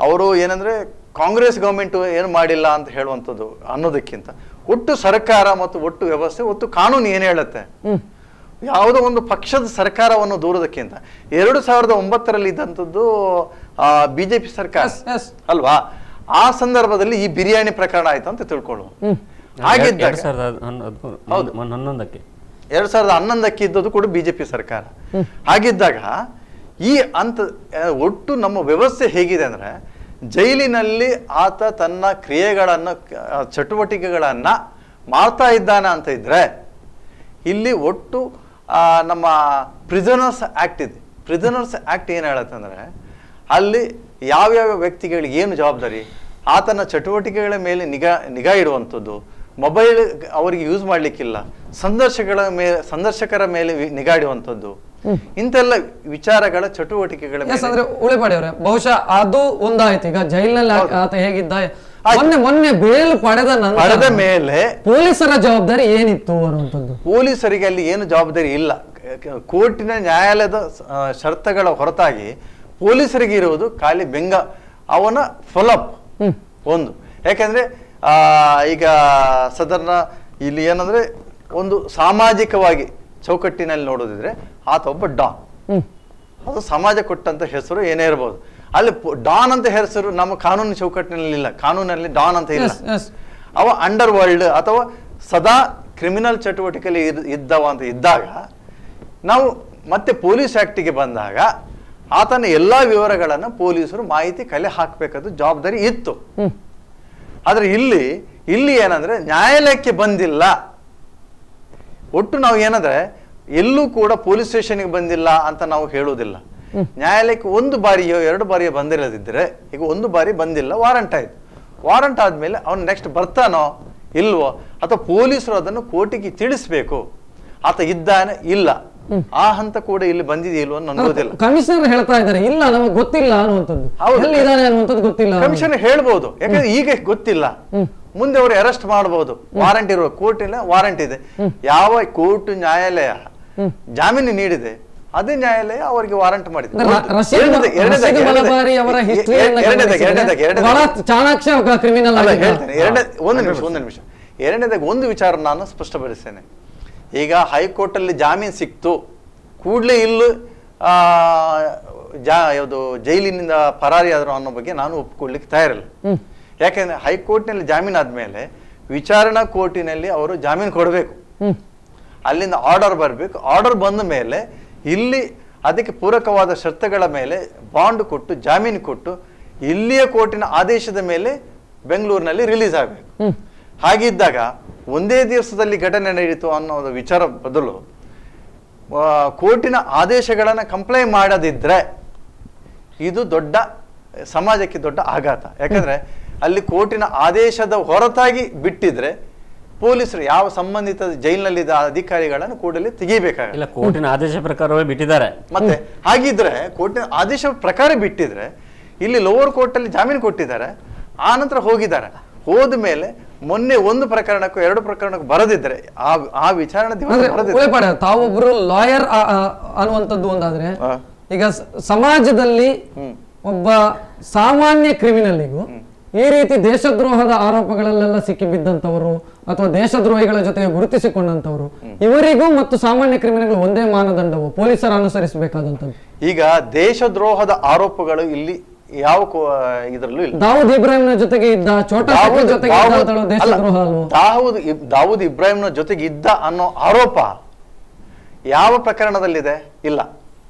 ಅವರು ಏನಂದ್ರೆ ಕಾಂಗ್ರೆಸ್ ಗವರ್ಮೆಂಟ್ ಏನು ಮಾಡಿಲ್ಲ ಅಂತ ಹೇಳುವಂಥದ್ದು ಅನ್ನೋದಕ್ಕಿಂತ ಒಟ್ಟು ಸರ್ಕಾರ ಮತ್ತು ಒಟ್ಟು ವ್ಯವಸ್ಥೆ, ಒಟ್ಟು ಕಾನೂನು ಏನು ಹೇಳುತ್ತೆ, ಯಾವುದೋ ಒಂದು ಪಕ್ಷದ ಸರ್ಕಾರವನ್ನು ದೂರದಕ್ಕಿಂತ 2009ರಲ್ಲಿ ಇದ್ದಂಥದ್ದು ಬಿಜೆಪಿ ಸರ್ಕಾರ ಅಲ್ವಾ? ಆ ಸಂದರ್ಭದಲ್ಲಿ ಈ ಬಿರಿಯಾನಿ ಪ್ರಕರಣ ಆಯ್ತು ಅಂತ ತಿಳ್ಕೊಳ್ಳುವ. ಹಾಗಿದ್ದಾಗ 2011ಕ್ಕೆ ಇದ್ದದ್ದು ಕೂಡ ಬಿಜೆಪಿ ಸರ್ಕಾರ. ಹಾಗಿದ್ದಾಗ ಈ ಒಟ್ಟು ನಮ್ಮ ವ್ಯವಸ್ಥೆ ಹೇಗಿದೆ ಅಂದ್ರೆ, ಜೈಲಿನಲ್ಲಿ ಆತ ತನ್ನ ಕ್ರಿಯೆಗಳನ್ನು ಚಟುವಟಿಕೆಗಳನ್ನ ಮಾಡ್ತಾ ಇದ್ದಾನೆ ಅಂತ ಇದ್ರೆ, ಇಲ್ಲಿ ಒಟ್ಟು ನಮ್ಮ ಪ್ರಿಸನರ್ಸ್ ಆಕ್ಟ್ ಇದೆ. ಪ್ರಿಸನರ್ಸ್ ಆಕ್ಟ್ ಏನು ಹೇಳುತ್ತಂದ್ರೆ, ಅಲ್ಲಿ ಯಾವ್ಯಾವ ವ್ಯಕ್ತಿಗಳಿಗೆ ಏನು ಜವಾಬ್ದಾರಿ, ಆತನ ಚಟುವಟಿಕೆಗಳ ಮೇಲೆ ನಿಗಾ ಇಡುವಂಥದ್ದು, ಮೊಬೈಲ್ ಅವರಿಗೆ ಯೂಸ್ ಮಾಡ್ಲಿಕ್ಕಿಲ್ಲ, ಸಂದರ್ಶಕರ ಮೇಲೆ ನಿಗಾ ಇಡುವಂಥದ್ದು, ಇಂತೆಲ್ಲ ವಿಚಾರಗಳ ಚಟುವಟಿಕೆಗಳ ಮೇಲೆ. ಉಳಿಪಾಡಿ ಅವರೇ, ಬಹುಶಃ ಅದು ಒಂದಾಯ್ತು. ಈಗ ಜೈಲಿನಲ್ಲಿ ಆತ ಹೇಗಿದ್ದ, ಮೊನ್ನೆ ಬೇಲ್ ಪಡೆದ ಮೇಲೆ ಪೊಲೀಸರ ಜವಾಬ್ದಾರಿ ಏನಿತ್ತು ಅನ್ನುವಂಥದ್ದು. ಪೊಲೀಸರಿಗೆ ಅಲ್ಲಿ ಏನು ಜವಾಬ್ದಾರಿ ಇಲ್ಲ. ಕೋರ್ಟಿನ ನ್ಯಾಯಾಲಯದ ಷರತ್ತುಗಳ ಹೊರತಾಗಿ ಪೊಲೀಸರಿಗೆ ಇರುವುದು ಖಾಲಿ ಬೆಂಗ ಅವನ ಫಾಲೋಅಪ್ ಒಂದು. ಯಾಕಂದ್ರೆ ಈಗ ಸಾಧಾರಣ ಇಲ್ಲಿ ಏನಂದ್ರೆ, ಒಂದು ಸಾಮಾಜಿಕವಾಗಿ ಚೌಕಟ್ಟಿನಲ್ಲಿ ನೋಡೋದಿದ್ರೆ ಆತ ಒಬ್ಬ ಡಾನ್. ಅದು ಸಮಾಜ ಕೊಟ್ಟಂತ ಹೆಸರು ಏನೇ ಇರಬಹುದು. ಅಲ್ಲಿ ಡಾನ್ ಅಂತ ಹೆಸರು ನಮ್ಮ ಕಾನೂನು ಚೌಕಟ್ಟಿನಲ್ಲಿ ಇಲ್ಲ. ಕಾನೂನಲ್ಲಿ ಡಾನ್ ಅಂತ ಇಲ್ಲ. ಅವ ಅಂಡರ್ ವರ್ಲ್ಡ್ ಅಥವಾ ಸದಾ ಕ್ರಿಮಿನಲ್ ಚಟುವಟಿಕೆಯಲ್ಲಿ ಇದ್ದವ ಅಂತ ಇದ್ದಾಗ, ನಾವು ಮತ್ತೆ ಪೊಲೀಸ್ ಆಕ್ಟಿಗೆ ಬಂದಾಗ ಆತನ ಎಲ್ಲಾ ವಿವರಗಳನ್ನು ಪೊಲೀಸರು ಮಾಹಿತಿ ಕಲೆ ಹಾಕಬೇಕಾದ ಜವಾಬ್ದಾರಿ ಇತ್ತು. ಆದ್ರೆ ಇಲ್ಲಿ ಏನಂದ್ರೆ ನ್ಯಾಯಾಲಯಕ್ಕೆ ಬಂದಿಲ್ಲ. ಒಟ್ಟು ನಾವು ಏನಂದ್ರೆ ಎಲ್ಲೂ ಕೂಡ ಪೊಲೀಸ್ ಸ್ಟೇಷನ್ಗೆ ಬಂದಿಲ್ಲ ಅಂತ ನಾವು ಹೇಳುವುದಿಲ್ಲ. ನ್ಯಾಯಾಲಯಕ್ಕೆ 1 ಬಾರಿಯೋ 2 ಬಾರಿಯೋ ಬಂದಿರದಿದ್ರೆ, ಈಗ 1 ಬಾರಿ ಬಂದಿಲ್ಲ, ವಾರಂಟ್ ಆಯ್ತು. ವಾರಂಟ್ ಆದ್ಮೇಲೆ ಅವನು ನೆಕ್ಸ್ಟ್ ಬರ್ತಾನೋ ಇಲ್ವೋ, ಅಥವಾ ಪೊಲೀಸರು ಅದನ್ನು ಕೋರ್ಟಿಗೆ ತಿಳಿಸ್ಬೇಕು ಆತ ಇದ್ದಾನೆ ಇಲ್ಲ, ಆ ಹಂತ ಕೂಡ ಇಲ್ಲಿ ಬಂದಿದೆಯಿಲ್ವ ಅನ್ನೋದಿಲ್ಲ. ಕಮಿಷನರ್ ಹೇಳ್ತಾ ಇದ್ದಾರೆ ಇಲ್ಲ ನಮಗೆ ಗೊತ್ತಿಲ್ಲ ಅನ್ನುವಂಥದ್ದು. ಗೊತ್ತಿಲ್ಲ ಕಮಿಷನರ್ ಹೇಳ್ಬೋದು, ಯಾಕಂದ್ರೆ ಈಗ ಗೊತ್ತಿಲ್ಲ, ಮುಂದೆ ಅವರು ಅರೆಸ್ಟ್ ಮಾಡಬಹುದು. ವಾರಂಟ್ ಇರುವ ಕೋರ್ಟಿನ ವಾರಂಟ್ ಇದೆ. ಯಾವ ಕೋರ್ಟ್ ನ್ಯಾಯಾಲಯ ಜಾಮೀನು ನೀಡಿದೆ ಅದೇ ನ್ಯಾಯಾಲಯ ಅವರಿಗೆ ವಾರಂಟ್ ಮಾಡಿದೆ. ಒಂದು ನಿಮಿಷ. ಎರಡನೇದಾಗ ಒಂದು ವಿಚಾರ ನಾನು ಸ್ಪಷ್ಟಪಡಿಸ್ತೇನೆ. ಈಗ ಹೈಕೋರ್ಟ್ ಅಲ್ಲಿ ಜಾಮೀನು ಸಿಕ್ತು ಕೂಡಲೇ ಇಲ್ಲೂ ಯಾವುದು ಜೈಲಿನಿಂದ ಪರಾರಿ ಆದ್ರು ಅನ್ನೋ ಬಗ್ಗೆ ನಾನು ಒಪ್ಪಿಕೊಳ್ಳಿಕ್ಕೆ ತಯಾರಿಲ್ಲ. ಯಾಕೆಂದ್ರೆ ಹೈಕೋರ್ಟ್ನಲ್ಲಿ ಜಾಮೀನು ಆದ್ಮೇಲೆ ವಿಚಾರಣಾ ಕೋರ್ಟಿನಲ್ಲಿ ಅವರು ಜಾಮೀನು ಕೊಡಬೇಕು, ಅಲ್ಲಿಂದ ಆರ್ಡರ್ ಬರಬೇಕು. ಆರ್ಡರ್ ಬಂದ ಮೇಲೆ ಇಲ್ಲಿ ಅದಕ್ಕೆ ಪೂರಕವಾದ ಷರತ್ತುಗಳ ಮೇಲೆ ಬಾಂಡ್ ಕೊಟ್ಟು ಜಾಮೀನು ಕೊಟ್ಟು ಇಲ್ಲಿಯ ಕೋರ್ಟಿನ ಆದೇಶದ ಮೇಲೆ ಬೆಂಗಳೂರಿನಲ್ಲಿ ರಿಲೀಸ್ ಆಗಬೇಕು. ಹಾಗಿದ್ದಾಗ ಒಂದೇ ದಿವಸದಲ್ಲಿ ಘಟನೆ ನಡೆಯಿತು ಅನ್ನೋದು ವಿಚಾರ ಬದಲು ಕೋರ್ಟಿನ ಆದೇಶಗಳನ್ನು ಕಂಪ್ಲೈ ಮಾಡದಿದ್ರೆ ಇದು ದೊಡ್ಡ ಸಮಾಜಕ್ಕೆ ದೊಡ್ಡ ಆಘಾತ. ಯಾಕಂದ್ರೆ ಅಲ್ಲಿ ಕೋರ್ಟಿನ ಆದೇಶದ ಹೊರತಾಗಿ ಬಿಟ್ಟಿದ್ರೆ ಪೊಲೀಸರು ಯಾವ ಸಂಬಂಧಿತ ಜೈಲಿನಲ್ಲಿದ್ದ ಅಧಿಕಾರಿಗಳನ್ನು ಕೂಡಲೇ ತೆಗಿಬೇಕಾಗಿಲ್ಲ. ಕೋರ್ಟಿನ ಆದೇಶ ಪ್ರಕಾರವೇ ಬಿಟ್ಟಿದ್ದಾರೆ. ಮತ್ತೆ ಹಾಗಿದ್ರೆ ಕೋರ್ಟಿನ ಆದೇಶ ಪ್ರಕಾರ ಬಿಟ್ಟಿದ್ರೆ ಇಲ್ಲಿ ಲೋವರ್ ಕೋರ್ಟ್ ಅಲ್ಲಿ ಜಾಮೀನು ಕೊಟ್ಟಿದ್ದಾರೆ, ಆ ನಂತರ ಹೋಗಿದ್ದಾರೆ. ಹೋದ ಮೇಲೆ ಮೊನ್ನೆ ಒಂದು ಪ್ರಕರಣಕ್ಕೂ 2 ಪ್ರಕರಣಕ್ಕೂ ಬರದಿದ್ರೆ ಆ ವಿಚಾರಣೆ ದಿವಸ ಬರದಿದ್ರೆ ತಾವೊಬ್ರು ಲಾಯರ್ ಅನ್ನುವಂಥದ್ದು ಒಂದಾದ್ರೆ ಈಗ ಸಮಾಜದಲ್ಲಿ ಒಬ್ಬ ಸಾಮಾನ್ಯ ಕ್ರಿಮಿನಲ್ಲಿಗೂ ಈ ರೀತಿ ದೇಶದ್ರೋಹದ ಆರೋಪಗಳಲ್ಲೆಲ್ಲ ಸಿಕ್ಕಿಬಿದ್ದಂಥವರು ಅಥವಾ ದೇಶದ್ರೋಹಿಗಳ ಜೊತೆಗೆ ಗುರುತಿಸಿಕೊಂಡಂತವರು ಇವರಿಗೂ ಮತ್ತು ಸಾಮಾನ್ಯ ಕ್ರಿಮಿನಲ್ಗಳು ಒಂದೇ ಮಾನದಂಡವು ಪೊಲೀಸರು ಅನುಸರಿಸಬೇಕಾದಂಥದ್ದು. ಈಗ ದೇಶದ್ರೋಹದ ಆರೋಪಗಳು ಇಲ್ಲಿ ಯಾವ ಇದರಲ್ಲೂ ಇಲ್ಲ. ದಾವೂದ್ ಇಬ್ರಾಹಿಂನ ಜೊತೆಗೆ ಇದ್ದ, ಛೋಟಾ ಶಕೀಲ್ ಜೊತೆಗೆ ಇದ್ದ ದೇಶದ್ರೋಹ ಅಲ್ವಾ? ದಾವೂದ್ ಇಬ್ರಾಹಿಂನ ಜೊತೆಗೆ ಇದ್ದ ಅನ್ನೋ ಆರೋಪ ಯಾವ ಪ್ರಕರಣದಲ್ಲಿದೆ? ಇಲ್ಲ.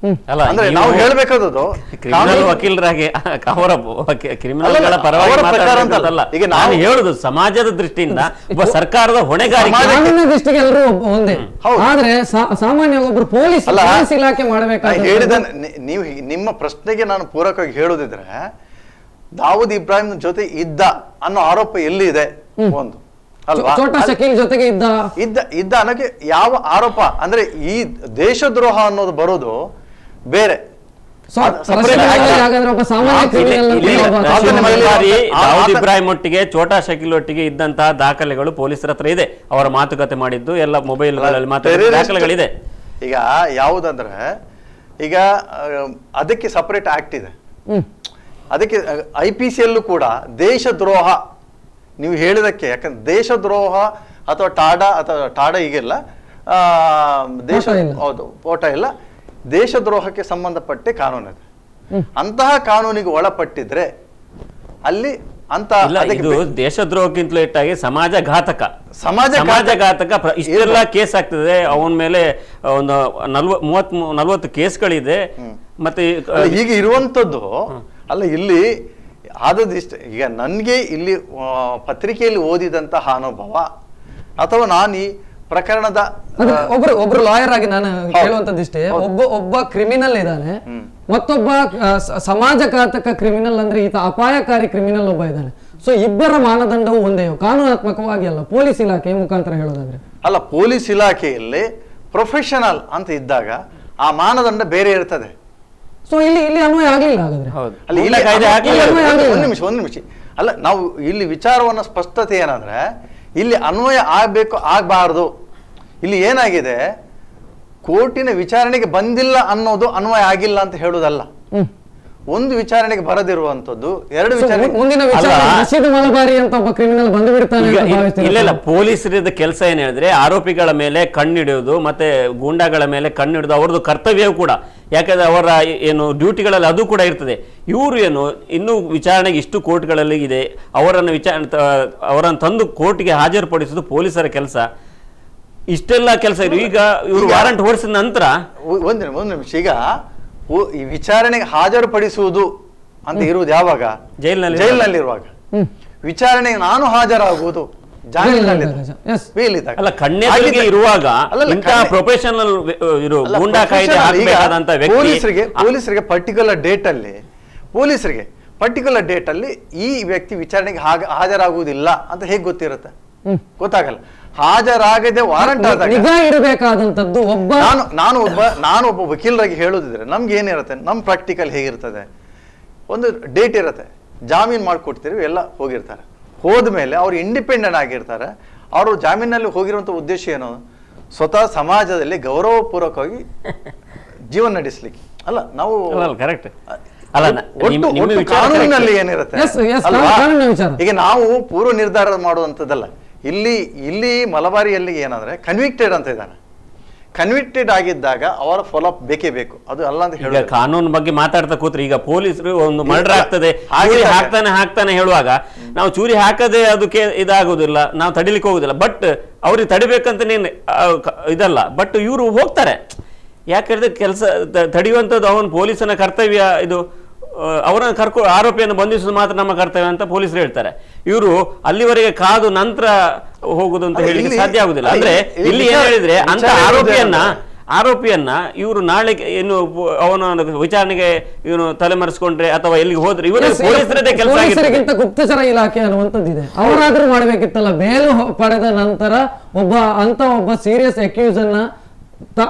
ಅಂದ್ರೆ ನಾವು ಹೇಳ್ಬೇಕಾದದ್ದು ವಕೀಲರಾಗಿ ಅವರ ಕ್ರಿಮಿನಲ್ಗಳ ಪರವಾಗಿ ಈಗ ನಾನು ಹೇಳುದು ಸಮಾಜದ ದೃಷ್ಟಿಯಿಂದ ಒಬ್ಬ ಸರ್ಕಾರದ ಹೊಣೆಗಾರಿಕೆ ದೃಷ್ಟಿಗೆ ಎಲ್ಲರೂ ಒಂದೇ. ಆದ್ರೆ ಸಾಮಾನ್ಯ ಒಬ್ರು ಪೊಲೀಸ್ ಇಲಾಖೆ ಮಾಡಬೇಕಾದ ಹೇಳಿದ ನೀವು ನಿಮ್ಮ ಪ್ರಶ್ನೆಗೆ ನಾನು ಪೂರಕವಾಗಿ ಹೇಳುದಿದ್ರೆ ದಾವೂದ್ ಇಬ್ರಾಹಿಂ ಜೊತೆ ಇದ್ದ ಅನ್ನೋ ಆರೋಪ ಎಲ್ಲಿ ಇದೆ? ಒಂದು ಛೋಟಾ ಶಕೀಲ್ ಜೊತೆಗೆ ಇದ್ದ ಅನ್ನೋಕೆ ಯಾವ ಆರೋಪ? ಅಂದ್ರೆ ಈ ದೇಶದ್ರೋಹ ಅನ್ನೋದು ಬರೋದು ಬೇರೆ. ದಾವೂದ್ ಇಬ್ರಾಹಿಂ ಒಟ್ಟಿಗೆ ಛೋಟಾ ಶಕೀಲ್ ಒಟ್ಟಿಗೆ ಇದ್ದಂತಹ ದಾಖಲೆಗಳು ಪೊಲೀಸರ ಹತ್ರ ಇದೆ. ಅವರ ಮಾತುಕತೆ ಮಾಡಿದ್ದು ಎಲ್ಲ ಮೊಬೈಲ್ಗಳಲ್ಲಿ ಮಾತಾಡಿದ ದಾಖಲೆಗಳಿದೆ. ಈಗ ಯಾವುದಂದ್ರೆ ಈಗ ಅದಕ್ಕೆ ಸಪರೇಟ್ ಆಕ್ಟ್ ಇದೆ. ಅದಕ್ಕೆ IPC ಯಲ್ಲೂ ಕೂಡ ದೇಶದ್ರೋಹ ನೀವು ಹೇಳಿದಕ್ಕೆ, ಯಾಕಂದ್ರೆ ದೇಶದ್ರೋಹ ಅಥವಾ ಟಾಡಾ ಈಗೆಲ್ಲ ದೇಶ ಹೌದು ಓಟ ಇಲ್ಲ, ದೇಶದ್ರೋಹಕ್ಕೆ ಸಂಬಂಧಪಟ್ಟ ಕಾನೂನು ಇದೆ. ಅಂತಹ ಕಾನೂನಿಗೆ ಒಳಪಟ್ಟಿದ್ರೆ ಅಲ್ಲಿ ಅಂತ ಇದು ದೇಶದ್ರೋಹಕ್ಕಿಂತಲೂ ಹೆಚ್ಚಾಗಿ ಸಮಾಜಘಾತಕ ಇಷ್ಟೆಲ್ಲ ಕೇಸ್ ಆಗ್ತದೆ. ಅವನ ಮೇಲೆ ಒಂದು 40 ಕೇಸ್ಗಳಿದೆ. ಮತ್ತೆ ಈಗ ಇರುವಂತದ್ದು ಅಲ್ಲ, ಇಲ್ಲಿ ಆದದಿಷ್ಟ ಈಗ ನನ್ಗೆ ಇಲ್ಲಿ ಪತ್ರಿಕೆಯಲ್ಲಿ ಓದಿದಂತಹ ಅನುಭವ ಅಥವಾ ನಾನು ಈ ಪ್ರಕರಣದ ಒಬ್ರು ಲಾಯರ್ ಆಗಿ ನಾನು ಕೇಳುವಂತದ್ದಿಷ್ಟೇ, ಒಬ್ಬ ಕ್ರಿಮಿನಲ್ ಇದ್ದಾನೆ, ಮತ್ತೊಬ್ಬ ಸಮಾಜಘಾತಕ ಕ್ರಿಮಿನಲ್ ಅಂದ್ರೆ ಈತ ಅಪಾಯಕಾರಿ ಕ್ರಿಮಿನಲ್ ಒಬ್ಬ ಇದ್ದಾನೆ. ಸೊ ಇಬ್ಬರ ಮಾನದಂಡವು ಒಂದೇ, ಕಾನೂನಾತ್ಮಕವಾಗಿ ಅಲ್ಲ, ಪೊಲೀಸ್ ಇಲಾಖೆಯ ಮುಖಾಂತರ ಹೇಳೋದಾದ್ರೆ ಅಲ್ಲ. ಪೊಲೀಸ್ ಇಲಾಖೆಯಲ್ಲಿ ಪ್ರೊಫೆಷನಲ್ ಅಂತ ಇದ್ದಾಗ ಆ ಮಾನದಂಡ ಬೇರೆ ಇರ್ತದೆ. ಸೊ ಇಲ್ಲಿ ಅನ್ವಯ ಆಗ್ಲಿಲ್ಲ ಹಾಗಾದ್ರೆ. ಒಂದು ನಿಮಿಷ ಅಲ್ಲ, ನಾವು ಇಲ್ಲಿ ವಿಚಾರವನ್ನ ಸ್ಪಷ್ಟತೆ ಏನಂದ್ರೆ ಇಲ್ಲಿ ಅನ್ವಯ ಆಗ್ಬೇಕು ಆಗ್ಬಾರ್ದು. ಇಲ್ಲಿ ಏನಾಗಿದೆ, ಕೋರ್ಟಿನ ವಿಚಾರಣೆಗೆ ಬಂದಿಲ್ಲ ಅನ್ನೋದು ಅನ್ವಯ ಆಗಿಲ್ಲ ಅಂತ ಹೇಳುದಲ್ಲ. ಒಂದು ವಿಚಾರಣೆಗೆ ಬರದಿರುವಂತದ್ದು, 2 ಇಲ್ಲ. ಪೊಲೀಸರದ ಕೆಲಸ ಏನ್ ಹೇಳಿದ್ರೆ ಆರೋಪಿಗಳ ಮೇಲೆ ಕಣ್ಣಿಡಿಯೋದು ಮತ್ತೆ ಗೂಂಡಾಗಳ ಮೇಲೆ ಕಣ್ಣಿಡಿದು ಅವ್ರದ್ದು ಕರ್ತವ್ಯವೂ ಕೂಡ. ಯಾಕಂದ್ರೆ ಅವರ ಏನು ಡ್ಯೂಟಿಗಳಲ್ಲಿ ಅದು ಕೂಡ ಇರ್ತದೆ. ಇವರು ಏನು ಇನ್ನೂ ವಿಚಾರಣೆಗೆ ಇಷ್ಟು ಕೋರ್ಟ್ಗಳಲ್ಲಿ ಇದೆ, ಅವರನ್ನು ತಂದು ಕೋರ್ಟ್ಗೆ ಹಾಜರುಪಡಿಸುವುದು ಪೊಲೀಸರ ಕೆಲಸ. ಇಷ್ಟೆಲ್ಲ ಕೆಲಸ ಈಗ ಇವರು ವಾರಂಟ್ ಹೊರಡಿಸಿದ ನಂತರ ಒಂದು ನಿಮಿಷ, ಈಗ ಈ ವಿಚಾರಣೆಗೆ ಹಾಜರುಪಡಿಸುವುದು ಅಂತ ಇರುವುದು ಯಾವಾಗ? ಜೈಲಿನಲ್ಲಿರುವಾಗ. ವಿಚಾರಣೆಗೆ ನಾನು ಹಾಜರಾಗುವುದು ಅಲ್ಲ, ಕಣ್ಣೆದುರಿಗೆ ಇರುವಾಗ ಪ್ರೊಫೆಷನಲ್ ಪೊಲೀಸರಿಗೆ ಪರ್ಟಿಕ್ಯುಲರ್ ಡೇಟ್ ಅಲ್ಲಿ ಈ ವ್ಯಕ್ತಿ ವಿಚಾರಣೆಗೆ ಹಾಜರಾಗುವುದಿಲ್ಲ ಅಂತ ಹೇಗೆ ಗೊತ್ತಿರುತ್ತೆ? ಗೊತ್ತಾಗಲ್ಲ. ಹಾಜರಾಗದೆ ವಾರಂಟ್ ಆದಾಗ ಇರಬೇಕಾದಂತದ್ದು ನಾನು ಒಬ್ಬ ವಕೀಲರಾಗಿ ಹೇಳುದಿದ್ರೆ ನಮ್ಗೆ ಏನಿರುತ್ತೆ, ನಮ್ ಪ್ರಾಕ್ಟಿಕಲ್ ಹೇಗಿರ್ತದೆ, ಒಂದು ಡೇಟ್ ಇರುತ್ತೆ, ಜಾಮೀನ್ ಮಾಡಿಕೊಡ್ತೀವಿ, ಎಲ್ಲ ಹೋಗಿರ್ತಾರೆ. ಹೋದ್ಮೇಲೆ ಅವ್ರು ಇಂಡಿಪೆಂಡೆಂಟ್ ಆಗಿರ್ತಾರೆ. ಅವರು ಜಾಮೀನಲ್ಲಿ ಹೋಗಿರುವಂತ ಉದ್ದೇಶ ಏನು? ಸ್ವತಃ ಸಮಾಜದಲ್ಲಿ ಗೌರವಪೂರ್ವಕವಾಗಿ ಜೀವನ ನಡೆಸಲಿಕ್ಕೆ ಅಲ್ಲ. ನಾವು ಕಾನೂನಿನಲ್ಲಿ ಏನಿರುತ್ತೆ ಈಗ ನಾವು ಪೂರ್ವ ನಿರ್ಧಾರ ಮಾಡುವಂಥದ್ದಲ್ಲ. ಇಲ್ಲಿ ಮಲಬಾರಿಯಲ್ಲಿ ಏನಂದ್ರೆ ಕನ್ವಿಕ್ಟೆಡ್ ಅಂತ ಇದ್ದಾನೆ. ಕನ್ವಿಕ್ಟೆಡ್ ಆಗಿದ್ದಾಗ ಅವರ ಫಾಲೋಅಪ್ ಬೇಕೇ ಬೇಕು. ಅದು ಅಲ್ಲ ಅಂತ ಹೇಳಿ ಕಾನೂನು ಬಗ್ಗೆ ಮಾತಾಡ್ತಾ ಕೂತ್ರೆ ಈಗ ಪೊಲೀಸರು ಒಂದು ಮರ್ಡರ್ ಆಗ್ತದೆ ಹಾಕ್ತಾನೆ ಹೇಳುವಾಗ ನಾವು ಚೂರಿ ಹಾಕದೆ ಅದಕ್ಕೆ ಇದಾಗುದಿಲ್ಲ, ನಾವು ತಡಿಲಿಕ್ಕೆ ಹೋಗುದಿಲ್ಲ. ಬಟ್ ಅವ್ರಿಗೆ ತಡಿಬೇಕಂತ ಇದಲ್ಲ. ಬಟ್ ಇವರು ಹೋಗ್ತಾರೆ. ಯಾಕಂದ್ರೆ ಕೆಲಸ ತಡೆಯುವಂಥದ್ದು ಅವನು ಪೊಲೀಸನ ಕರ್ತವ್ಯ. ಇದು ಅವರನ್ನು ಆರೋಪಿಯನ್ನು ಬಂಧಿಸುವುದು ಮಾತ್ರ ನಮ್ಮ ಕರ್ತವ್ಯ ಅಂತ ಪೊಲೀಸರು ಹೇಳ್ತಾರೆ. ಇವರು ಅಲ್ಲಿವರೆಗೆ ಕಾದು ನಂತರ ಹೋಗುದು ಅಂತ ಹೇಳಿ ಸಾಧ್ಯ ಆಗುದಿಲ್ಲ. ಅಂದ್ರೆ ಇಲ್ಲಿ ಏನ್ ಹೇಳಿದ್ರೆ ಅಂತ ಆರೋಪಿಯನ್ನ ಇವರು ನಾಳೆ ಏನು ಅವನ ವಿಚಾರಣೆಗೆ ಇವನು ತಲೆಮರೆಸ್ಕೊಂಡ್ರೆ ಅಥವಾ ಎಲ್ಲಿಗೆ ಹೋದ್ರೆ ಇವರು ಪೊಲೀಸರದೇ ಕೆಲಸ. ಗುಪ್ತಚರ ಇಲಾಖೆ ಅನ್ನುವಂಥದ್ದಿದೆ, ಅವರಾದ್ರೂ ಮಾಡ್ಬೇಕಿತ್ತಲ್ಲ. ಬೇಲು ಪಡೆದ ನಂತರ ಒಬ್ಬ ಸೀರಿಯಸ್ ಅಕ್ಯೂಸ್ ಅನ್ನ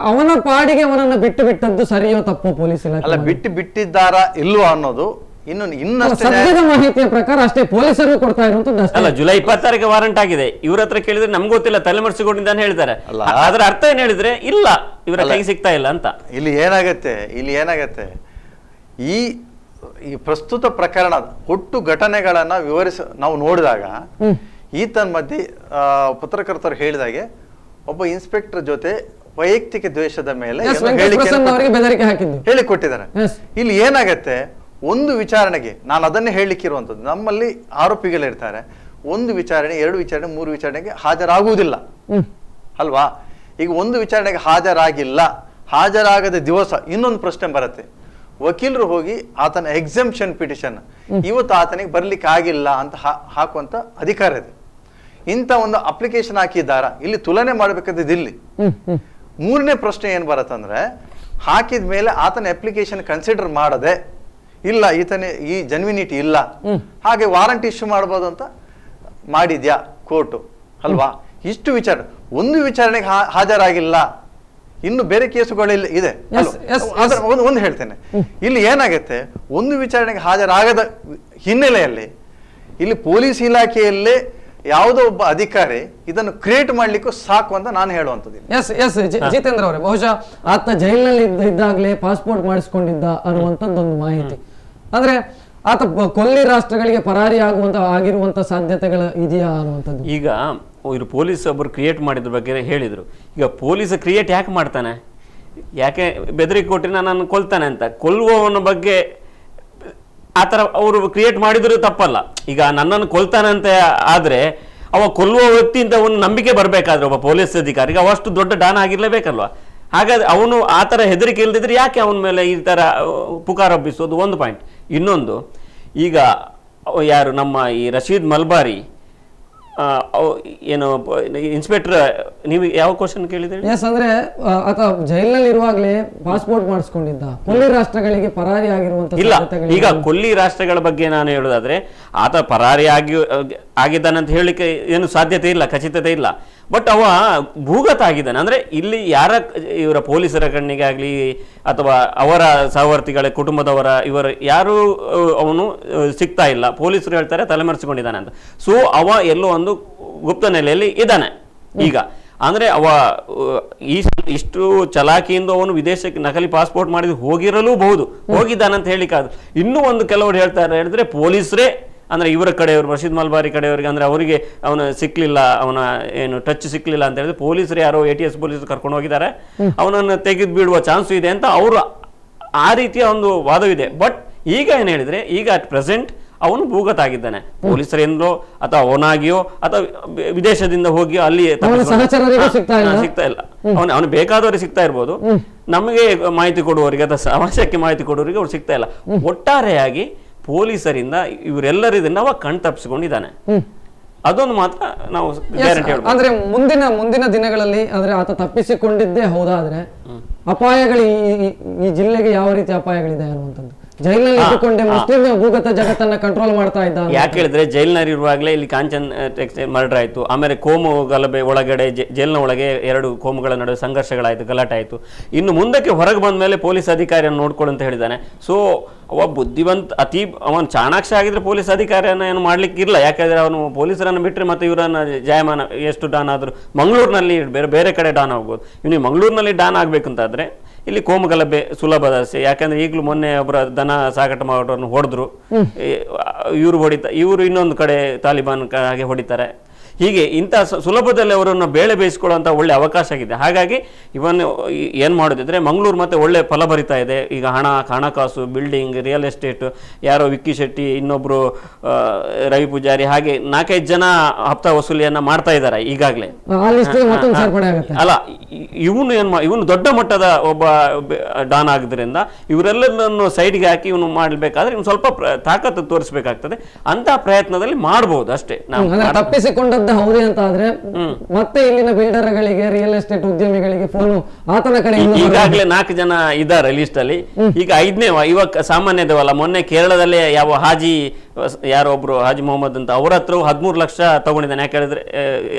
ಅವನ ಪಾಡಿಗೆ ಅವನನ್ನ ಬಿಟ್ಟದ್ದು ಸರಿಯೋ ತಪ್ಪೋ? ಪೊಲೀಸ್ ಇಲಾಖೆ ಅಲ್ಲ, ಬಿಟ್ಟಿದ್ದಾರಾ ಇಲ್ವೋ ಅನ್ನೋದು ಇನ್ನಷ್ಟೇ ಸದ್ಯದ ಮಾಹಿತಿಯ ಪ್ರಕಾರ ಅಷ್ಟೇ ಪೊಲೀಸರು ಕೊಡ್ತಾ ಇರುವಂತದ್ದು ಅಷ್ಟೇ. ಅಲ್ಲ, ಜುಲೈ 26ಕ್ಕೆ ವಾರಂಟ್ ಆಗಿದೆ. ಇವ್ರ ಹತ್ರ ಕೇಳಿದ್ರೆ ನಮ್ಗೆ ಗೊತ್ತಿಲ್ಲ, ತಲೆಮರೆಸಿಕೊಂಡಿದ್ದ ಅಂತ ಹೇಳ್ತಾರೆ. ಅದರ ಅರ್ಥ ಏನ್ ಹೇಳಿದ್ರೆ ಇಲ್ಲ, ಇವರ ಕೈ ಸಿಗ್ತಾ ಇಲ್ಲ ಅಂತ. ಇಲ್ಲಿ ಏನಾಗತ್ತೆ ಈ ಪ್ರಸ್ತುತ ಪ್ರಕರಣ ಒಟ್ಟು ಘಟನೆಗಳನ್ನ ನಾವು ನೋಡಿದಾಗ ಈತನ ಮಧ್ಯೆ ಪತ್ರಕರ್ತರು ಹೇಳಿದಾಗೆ ಒಬ್ಬ ಇನ್ಸ್ಪೆಕ್ಟರ್ ಜೊತೆ ವೈಯಕ್ತಿಕ ದ್ವೇಷದ ಮೇಲೆ ಹೇಳಿಕೊಟ್ಟಿದ್ದಾರೆ. ಇಲ್ಲಿ ಏನಾಗತ್ತೆ, ಒಂದು ವಿಚಾರಣೆಗೆ ನಾನು ಅದನ್ನೇ ಹೇಳಲಿಕ್ಕಿರುವಂಥದ್ದು, ನಮ್ಮಲ್ಲಿ ಆರೋಪಿಗಳಿರ್ತಾರೆ, ಒಂದು ವಿಚಾರಣೆ, 2 ವಿಚಾರಣೆ, 3 ವಿಚಾರಣೆಗೆ ಹಾಜರಾಗುವುದಿಲ್ಲ ಅಲ್ವಾ? ಈಗ ಒಂದು ವಿಚಾರಣೆಗೆ ಹಾಜರಾಗದ ದಿವಸ ಇನ್ನೊಂದು ಪ್ರಶ್ನೆ ಬರುತ್ತೆ. ವಕೀಲರು ಹೋಗಿ ಆತನ ಎಕ್ಸೆಂಪ್ಷನ್ ಪಿಟಿಷನ್ ಇವತ್ತು ಆತನಿಗೆ ಬರ್ಲಿಕ್ಕೆ ಆಗಿಲ್ಲ ಅಂತ ಹಾಕುವಂತ ಅಧಿಕಾರ ಇದೆ. ಇಂಥ ಒಂದು ಅಪ್ಲಿಕೇಶನ್ ಹಾಕಿದ್ದಾರಾ, ಇಲ್ಲಿ ತುಲನೆ ಮಾಡಬೇಕಾದ ಇಲ್ಲಿ. ಮೂರನೇ ಪ್ರಶ್ನೆ ಏನ್ ಬರತ್ತಂದ್ರೆ, ಹಾಕಿದ ಮೇಲೆ ಆತನ ಅಪ್ಲಿಕೇಶನ್ ಕನ್ಸಿಡರ್ ಮಾಡದೆ ಇಲ್ಲ ಈ ಜೆನ್ವಿನಿಟಿ ಇಲ್ಲ, ಹಾಗೆ ವಾರಂಟ್ ಇಶ್ಯೂ ಮಾಡಬಹುದು ಅಂತ ಮಾಡಿದ್ಯಾ ಕೋರ್ಟು ಅಲ್ವಾ? ಇಷ್ಟು ಒಂದು ವಿಚಾರಣೆಗೆ ಹಾಜರಾಗಿಲ್ಲ, ಇನ್ನು ಬೇರೆ ಕೇಸುಗಳಿಲ್ಲ ಇದೆ. ಒಂದು ಹೇಳ್ತೇನೆ, ಇಲ್ಲಿ ಏನಾಗುತ್ತೆ, ಒಂದು ವಿಚಾರಣೆಗೆ ಹಾಜರಾಗದ ಹಿನ್ನೆಲೆಯಲ್ಲಿ ಇಲ್ಲಿ ಪೊಲೀಸ್ ಇಲಾಖೆಯಲ್ಲೇ ಯಾವುದೋ ಒಬ್ಬ ಅಧಿಕಾರಿ ಇದನ್ನು ಕ್ರಿಯೇಟ್ ಮಾಡ್ಲಿಕ್ಕೂ ಸಾಕು ಅಂತ ನಾನು ಹೇಳುವಂಥದ್ದು. ಜಿತೇಂದ್ರ ಅವರೇ, ಬಹುಶಃ ಆತ ಜೈಲಿನಲ್ಲಿ ಇದ್ದಾಗಲೇ ಪಾಸ್ಪೋರ್ಟ್ ಮಾಡಿಸ್ಕೊಂಡಿದ್ದ ಅನ್ನುವಂಥದ್ದೊಂದು ಮಾಹಿತಿ. ಅಂದ್ರೆ ಆತ ಕೊಲ್ಲಿ ರಾಷ್ಟ್ರಗಳಿಗೆ ಪರಾರಿ ಆಗಿರುವಂತ ಸಾಧ್ಯತೆಗಳು ಇದೆಯಾ ಅನ್ನುವಂಥದ್ದು. ಈಗ ಇವರು ಪೊಲೀಸ್ ಒಬ್ಬರು ಕ್ರಿಯೇಟ್ ಮಾಡಿದ್ರ ಬಗ್ಗೆ ಹೇಳಿದ್ರು. ಈಗ ಪೊಲೀಸ್ ಕ್ರಿಯೇಟ್ ಯಾಕೆ ಮಾಡ್ತಾನೆ, ಯಾಕೆ ಬೆದರಿಕೆ ಕೊಟ್ಟಿನ ನಾನು ಕೊಲ್ತಾನೆ ಅಂತ. ಕೊಲ್ಲುವವನ ಬಗ್ಗೆ ಆತರ ಅವರು ಕ್ರಿಯೇಟ್ ಮಾಡಿದ್ರು ತಪ್ಪಲ್ಲ. ಈಗ ನನ್ನನ್ನು ಕೊಲ್ತಾನೆ ಅಂತ ಆದ್ರೆ ಅವ ಕೊಲ್ಲುವ ವ್ಯಕ್ತಿಯಿಂದ ಒಂದು ನಂಬಿಕೆ ಬರ್ಬೇಕಾದ್ರೆ ಒಬ್ಬ ಪೊಲೀಸ್ ಅಧಿಕಾರಿಗೆ ಅವಷ್ಟು ದೊಡ್ಡ ಡಾನ್ ಆಗಿರ್ಲೇಬೇಕಲ್ವಾ? ಹಾಗಾದ್ರೆ ಅವನು ಆ ತರ ಹೆದರಿಕೆ ಇಲ್ದಿದ್ರೆ ಯಾಕೆ ಅವನ ಮೇಲೆ ಈ ತರ ಪುಕಾರೊಬ್ಬಿಸೋದು, ಒಂದು ಪಾಯಿಂಟ್. ಇನ್ನೊಂದು, ಈಗ ಯಾರು ನಮ್ಮ ಈ ರಶೀದ್ ಮಲ್ಬಾರಿ ಏನು ಇನ್ಸ್ಪೆಕ್ಟರ್, ನೀವು ಯಾವ ಕ್ವಶನ್ ಕೇಳಿದ್ರಿ? ಎಸ್, ಅಂದ್ರೆ ಆತ ಜೈಲಿನಲ್ಲಿ ಇರುವಾಗಲೇ ಪಾಸ್ಪೋರ್ಟ್ ಮಾಡಿಸ್ಕೊಂಡಿದ್ದ, ಕೊಲ್ಲಿ ರಾಷ್ಟ್ರಗಳಿಗೆ ಪರಾರಿ ಆಗಿರುವಂತ. ಇಲ್ಲ, ಈಗ ಕೊಲ್ಲಿ ರಾಷ್ಟ್ರಗಳ ಬಗ್ಗೆ ನಾನು ಹೇಳೋದಾದ್ರೆ ಆತ ಪರಾರಿ ಆಗಿದ್ದಾನಂತ ಹೇಳಲಿಕ್ಕೆ ಏನು ಸಾಧ್ಯತೆ ಇಲ್ಲ, ಖಚಿತತೆ ಇಲ್ಲ. ಬಟ್ ಅವ ಭೂಗತ ಆಗಿದ್ದಾನೆ. ಅಂದ್ರೆ ಇಲ್ಲಿ ಇವರ ಪೊಲೀಸರ ಕಣ್ಣಿಗೆ ಆಗ್ಲಿ ಅಥವಾ ಅವರ ಸಹವರ್ತಿಗಳ ಕುಟುಂಬದವರ ಯಾರು ಅವನು ಸಿಗ್ತಾ ಇಲ್ಲ. ಪೊಲೀಸರು ಹೇಳ್ತಾರೆ ತಲೆಮರೆಸಿಕೊಂಡಿದ್ದಾನೆ ಅಂತ. ಸೊ ಅವ ಎಲ್ಲೋ ಒಂದು ಗುಪ್ತ ನೆಲೆಯಲ್ಲಿ ಇದ್ದಾನೆ ಈಗ. ಅಂದ್ರೆ ಅವ ಇಷ್ಟು ಚಲಾಕಿಯಿಂದ ಅವನು ವಿದೇಶಕ್ಕೆ ನಕಲಿ ಪಾಸ್ಪೋರ್ಟ್ ಮಾಡಿದ್ ಹೋಗಿರಲೂಬಹುದು, ಹೋಗಿದ್ದಾನಂತ ಹೇಳಿಕ್ಕಾದ್ರು. ಇನ್ನೂ ಒಂದು ಕೆಲವರು ಹೇಳಿದ್ರೆ ಪೊಲೀಸರೇ, ಅಂದ್ರೆ ಇವರ ಕಡೆಯವರು, ರಶೀದ್ ಮಲ್ಬಾರಿ ಕಡೆಯವರಿಗೆ, ಅಂದ್ರೆ ಅವರಿಗೆ ಅವನ ಸಿಕ್ಲಿಲ್ಲ, ಅವನ ಏನು ಟಚ್ ಸಿಕ್ಲಿಲ್ಲ ಅಂತ ಹೇಳಿದ್ರೆ ಪೊಲೀಸರು ಯಾರೋ ATS ಪೊಲೀಸರು ಕರ್ಕೊಂಡು ಹೋಗಿದ್ದಾರೆ, ಅವನನ್ನು ತೆಗೆದು ಬಿಡುವ ಚಾನ್ಸು ಇದೆ ಅಂತ ಅವರು ಆ ರೀತಿಯ ಒಂದು ವಾದವಿದೆ. ಬಟ್ ಈಗ ಏನ್ ಹೇಳಿದ್ರೆ, ಈಗ ಅಟ್ ಪ್ರೆಸೆಂಟ್ ಅವನು ಭೂಗತ ಆಗಿದ್ದಾನೆ. ಪೊಲೀಸರಿಂದಲೋ ಅಥವಾ ಅವನಾಗಿಯೋ ಅಥವಾ ವಿದೇಶದಿಂದ ಹೋಗಿಯೋ ಅಲ್ಲಿ ಸಿಗ್ತಾ ಇಲ್ಲ. ಅವನು ಬೇಕಾದವರಿಗೆ ಸಿಗ್ತಾ ಇರ್ಬೋದು, ನಮಗೆ ಮಾಹಿತಿ ಕೊಡುವವರಿಗೆ ಅಥವಾ ಸಮಾಜಕ್ಕೆ ಮಾಹಿತಿ ಕೊಡುವವರಿಗೆ ಅವ್ರು ಸಿಗ್ತಾ ಇಲ್ಲ. ಒಟ್ಟಾರೆಯಾಗಿ ಪೊಲೀಸರಿಂದ ಇವರೆಲ್ಲರಿದನ್ನ ಅವ ಕಣ್ ತಪ್ಪಿಸಿಕೊಂಡಿದ್ದಾನೆ. ಅದೊಂದು ಮಾತ್ರ ನಾವು ಗ್ಯಾರಂಟಿ ಹೇಳ್ಬೋದು. ಅಂದ್ರೆ ಮುಂದಿನ ದಿನಗಳಲ್ಲಿ ಅಂದ್ರೆ ಆತ ತಪ್ಪಿಸಿಕೊಂಡಿದ್ದೇ ಹೌದಾದ್ರೆ ಅಪಾಯಗಳು ಈ ಜಿಲ್ಲೆಗೆ ಯಾವ ರೀತಿ ಅಪಾಯಗಳಿದೆ ಅನ್ನುವಂಥದ್ದು. ಜೈಲಿನಲ್ಲಿ ಇಟ್ಟುಕೊಂಡೆ ಮುಸ್ಲಿಂ ಭೂಗತ ಜಗತ್ತನ್ನ ಕಂಟ್ರೋಲ್ ಮಾಡ್ತಾ ಇದ್ದ. ಯಾಕೆ ಹೇಳಿದ್ರೆ ಜೈಲಿನಲ್ಲಿ ಇರುವಾಗಲೇ ಇಲ್ಲಿ ಕಾಂಚನ್ ಮರ್ಡರ್ ಆಯ್ತು, ಆಮೇಲೆ ಕೋಮು ಗಲಭೆ ಒಳಗಡೆ ಜೈಲಿನ ಒಳಗೆ 2 ಕೋಮುಗಳ ನಡುವೆ ಸಂಘರ್ಷಗಳಾಯ್ತು, ಗಲಾಟೆ ಆಯ್ತು. ಇನ್ನು ಮುಂದಕ್ಕೆ ಹೊರಗೆ ಬಂದ ಮೇಲೆ ಪೊಲೀಸ್ ಅಧಿಕಾರಿಯನ್ನು ನೋಡ್ಕೊಳ್ಳು ಅಂತ ಹೇಳಿದ್ದಾನೆ. ಸೊ ಅವ ಬುದ್ಧಿವಂತ, ಅವನು ಚಾಣಾಕ್ಷ ಆಗಿದ್ರೆ ಪೊಲೀಸ್ ಅಧಿಕಾರಿಯನ್ನ ಏನು ಮಾಡ್ಲಿಕ್ಕೆ ಇಲ್ಲ. ಯಾಕಂದ್ರೆ ಅವನು ಪೊಲೀಸರನ್ನು ಬಿಟ್ಟರೆ ಮತ್ತೆ ಇವರನ್ನ ಜಾಯಮಾನ ಎಷ್ಟು ಡಾನ್ ಆದ್ರು ಮಂಗಳೂರಿನಲ್ಲಿ ಬೇರೆ ಕಡೆ ಡಾನ್ ಆಗ್ಬೋದು. ಇವನಿಗೆ ಮಂಗಳೂರಿನಲ್ಲಿ ಡಾನ್ ಆಗ್ಬೇಕಂತಾದ್ರೆ ಇಲ್ಲಿ ಕೋಮು ಗಲಭೆ ಸುಲಭದಷ್ಟೇ. ಯಾಕಂದ್ರೆ ಈಗಲೂ ಮೊನ್ನೆ ಒಬ್ಬರ ದನ ಸಾಗಾಟ ಮಾಡೋರನ್ನು ಹೊಡೆದ್ರು, ಇವರು ಇನ್ನೊಂದು ಕಡೆ ತಾಲಿಬಾನ್ ಹಾಗೆ ಹೊಡಿತಾರೆ. ಹೀಗೆ ಇಂಥ ಸುಲಭದಲ್ಲಿ ಅವರನ್ನು ಬೇಳೆ ಬೇಯಿಸ್ಕೊಳ್ಳುವಂಥ ಒಳ್ಳೆ ಅವಕಾಶ ಆಗಿದೆ. ಹಾಗಾಗಿ ಇವನ್ ಏನು ಮಾಡೋದಿದ್ರೆ ಮಂಗಳೂರು ಮತ್ತೆ ಒಳ್ಳೆ ಫಲ ಬರಿತಾ ಇದೆ. ಈಗ ಹಣಕಾಸು, ಬಿಲ್ಡಿಂಗ್, ರಿಯಲ್ ಎಸ್ಟೇಟ್, ಯಾರೋ ವಿಕ್ಕಿ ಶೆಟ್ಟಿ, ಇನ್ನೊಬ್ರು ರವಿ ಪೂಜಾರಿ, ಹಾಗೆ 4-5 ಜನ ಹಪ್ತಾ ವಸೂಲಿಯನ್ನ ಮಾಡ್ತಾ ಇದ್ದಾರೆ ಈಗಾಗಲೇ. ಅಲ್ಲ, ಇವನು ದೊಡ್ಡ ಮಟ್ಟದ ಒಬ್ಬ ಡಾನ್ ಆಗಿದ್ರಿಂದ ಇವರೆಲ್ಲರನ್ನು ಸೈಡ್ಗೆ ಹಾಕಿ ಇವನು ಮಾಡಬೇಕಾದ್ರೆ ಇವನು ಸ್ವಲ್ಪ ತಾಕತ್ತು ತೋರಿಸಬೇಕಾಗ್ತದೆ. ಅಂತ ಪ್ರಯತ್ನದಲ್ಲಿ ಮಾಡಬಹುದು ಅಷ್ಟೇ. ತಪ್ಪಿಸಿಕೊಂಡದ್ದು ಹೌದೇ ಅಂತ ಆದ್ರೆ ಮತ್ತೆ ಇಲ್ಲಿನ ಬಿಲ್ಡರ್ಗಳಿಗೆ, ರಿಯಲ್ ಎಸ್ಟೇಟ್ ಉದ್ಯಮಿಗಳಿಗೆ ಫೋನ್ ಆತನ ಕಡೆ ಈಗಾಗಲೇ 4 ಜನ ಇದ್ದಾರೆ ಲಿಸ್ಟ್ ಅಲ್ಲಿ. ಈಗ 5ನೇ ಇವಾಗ ಸಾಮಾನ್ಯದವಲ್ಲ. ಮೊನ್ನೆ ಕೇರಳದಲ್ಲೇ ಯಾವ ಹಾಜಿ ಯಾರೊಬ್ರು ಹಾಜಿ ಮೊಹಮ್ಮದ್ ಅಂತ ಅವ್ರ ಹತ್ರ 13 ಲಕ್ಷ ತಗೊಂಡಿದ್ದಾನೆ. ಯಾಕೆ ಹೇಳಿದ್ರೆ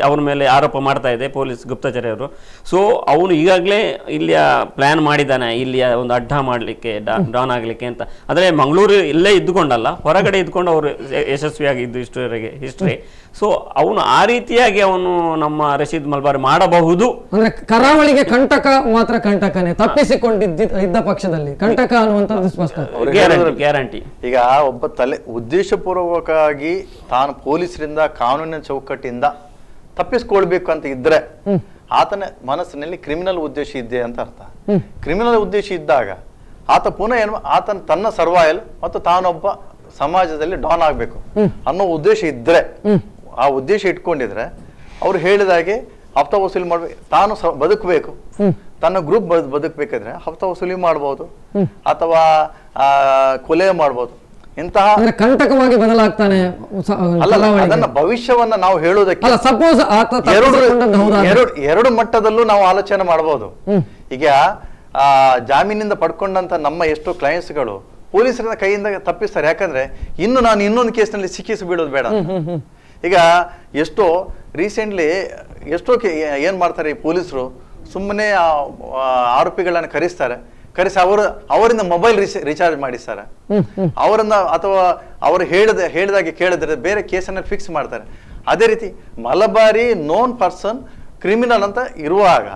ಅವ್ರ ಮೇಲೆ ಆರೋಪ ಮಾಡ್ತಾ ಇದೆ ಪೊಲೀಸ್ ಗುಪ್ತಚರ ಅವರು. ಸೊ ಅವನು ಈಗಾಗಲೇ ಇಲ್ಲಿಯ ಪ್ಲಾನ್ ಮಾಡಿದ್ದಾನೆ, ಇಲ್ಲಿಯ ಒಂದು ಅಡ್ಡ ಮಾಡಲಿಕ್ಕೆ, ಡಾನ್ ಆಗಲಿಕ್ಕೆ ಅಂತ. ಅಂದರೆ ಮಂಗಳೂರು ಇಲ್ಲೇ ಇದ್ದುಕೊಂಡಲ್ಲ, ಹೊರಗಡೆ ಇದ್ಕೊಂಡು ಅವರು ಯಶಸ್ವಿಯಾಗಿ ಇದ್ದು ಇಷ್ಟರವರೆಗೆ ಹಿಸ್ಟ್ರಿ. ಸೊ ಅವನು ಆ ರೀತಿಯಾಗಿ ಅವನು ನಮ್ಮ ರಶೀದ್ ಮಲ್ಬಾರಿ ಮಾಡಬಹುದು. ಅಂದ್ರೆ ಕರಾವಳಿಗೆ ಕಂಟಕ ಮಾತ್ರ ಕಂಟಕನೇ, ತಪ್ಪಿಸಿಕೊಂಡಿದ್ದ ಪಕ್ಷದಲ್ಲಿ ಕಂಟಕ ಅನ್ನುವಂಥದ್ದು ಸ್ಪಷ್ಟ, ಗ್ಯಾರಂಟಿ. ಈಗ ಒಬ್ಬ ಉದ್ದೇಶಪೂರ್ವಕವಾಗಿ ತಾನು ಪೊಲೀಸರಿಂದ ಕಾನೂನಿನ ಚೌಕಟ್ಟಿಂದ ತಪ್ಪಿಸ್ಕೊಳ್ಬೇಕು ಅಂತ ಇದ್ರೆ ಆತನ ಮನಸ್ಸಿನಲ್ಲಿ ಕ್ರಿಮಿನಲ್ ಉದ್ದೇಶ ಇದೆ ಅಂತ ಅರ್ಥ. ಕ್ರಿಮಿನಲ್ ಉದ್ದೇಶ ಇದ್ದಾಗ ಆತ ಪುನಃ ಆತನ ತನ್ನ ಸರ್ವೈವಲ್ ಮತ್ತು ತಾನೊಬ್ಬ ಸಮಾಜದಲ್ಲಿ ಡಾನ್ ಆಗ್ಬೇಕು ಅನ್ನೋ ಉದ್ದೇಶ ಇದ್ರೆ, ಆ ಉದ್ದೇಶ ಇಟ್ಕೊಂಡಿದ್ರೆ ಅವ್ರು ಹೇಳಿದಾಗೆ ಹಫ್ತಾ ವಸೂಲಿ ಮಾಡ್ಬೇಕು, ತಾನು ಬದುಕಬೇಕು, ತನ್ನ ಗ್ರೂಪ್ ಬದುಕಬೇಕಾದ್ರೆ ಹಫ್ತಾ ವಸೂಲಿ ಮಾಡ್ಬೋದು ಅಥವಾ ಕೊಲೆ ಮಾಡ್ಬೋದು. ಇಂತಹ ಕಂಟಕವಾಗಿ ಬದಲಾಗ್ತಾನೆ ಅಲ್ಲ, ಅದನ್ನ ಭವಿಷ್ಯವನ್ನ ನಾವು ಹೇಳೋದಕ್ಕೆ ಎರಡು ಮಟ್ಟದಲ್ಲೂ ನಾವು ಆಲೋಚನೆ ಮಾಡಬಹುದು. ಈಗ ಜಾಮೀನಿಂದ ಪಡ್ಕೊಂಡಂತ ನಮ್ಮ ಎಷ್ಟೋ ಕ್ಲೈಂಟ್ಸ್ಗಳು ಪೊಲೀಸರ ಕೈಯಿಂದ ತಪ್ಪಿಸ್ತಾರೆ. ಯಾಕಂದ್ರೆ ನಾನು ಇನ್ನೊಂದು ಕೇಸ್ನಲ್ಲಿ ಸಿಕ್ಕಿಸಿ ಬೀಳೋದು ಬೇಡ. ಈಗ ಎಷ್ಟೋ ರೀಸೆಂಟ್ಲಿ ಏನ್ ಮಾಡ್ತಾರೆ ಈ ಪೊಲೀಸರು, ಸುಮ್ಮನೆ ಆರೋಪಿಗಳನ್ನ ಕರೆಸಿ ಅವರಿಂದ ಮೊಬೈಲ್ ರಿಚಾರ್ಜ್ ಮಾಡಿಸ್ತಾರೆ, ಅವರನ್ನ ಅಥವಾ ಅವರು ಹೇಳಿದಾಗೆ ಕೇಳಿದ್ರೆ ಬೇರೆ ಕೇಸನ್ನ ಫಿಕ್ಸ್ ಮಾಡ್ತಾರೆ. ಅದೇ ರೀತಿ ಮಲಬಾರಿ ನೋನ್ ಪರ್ಸನ್ ಕ್ರಿಮಿನಲ್ ಅಂತ ಇರುವಾಗ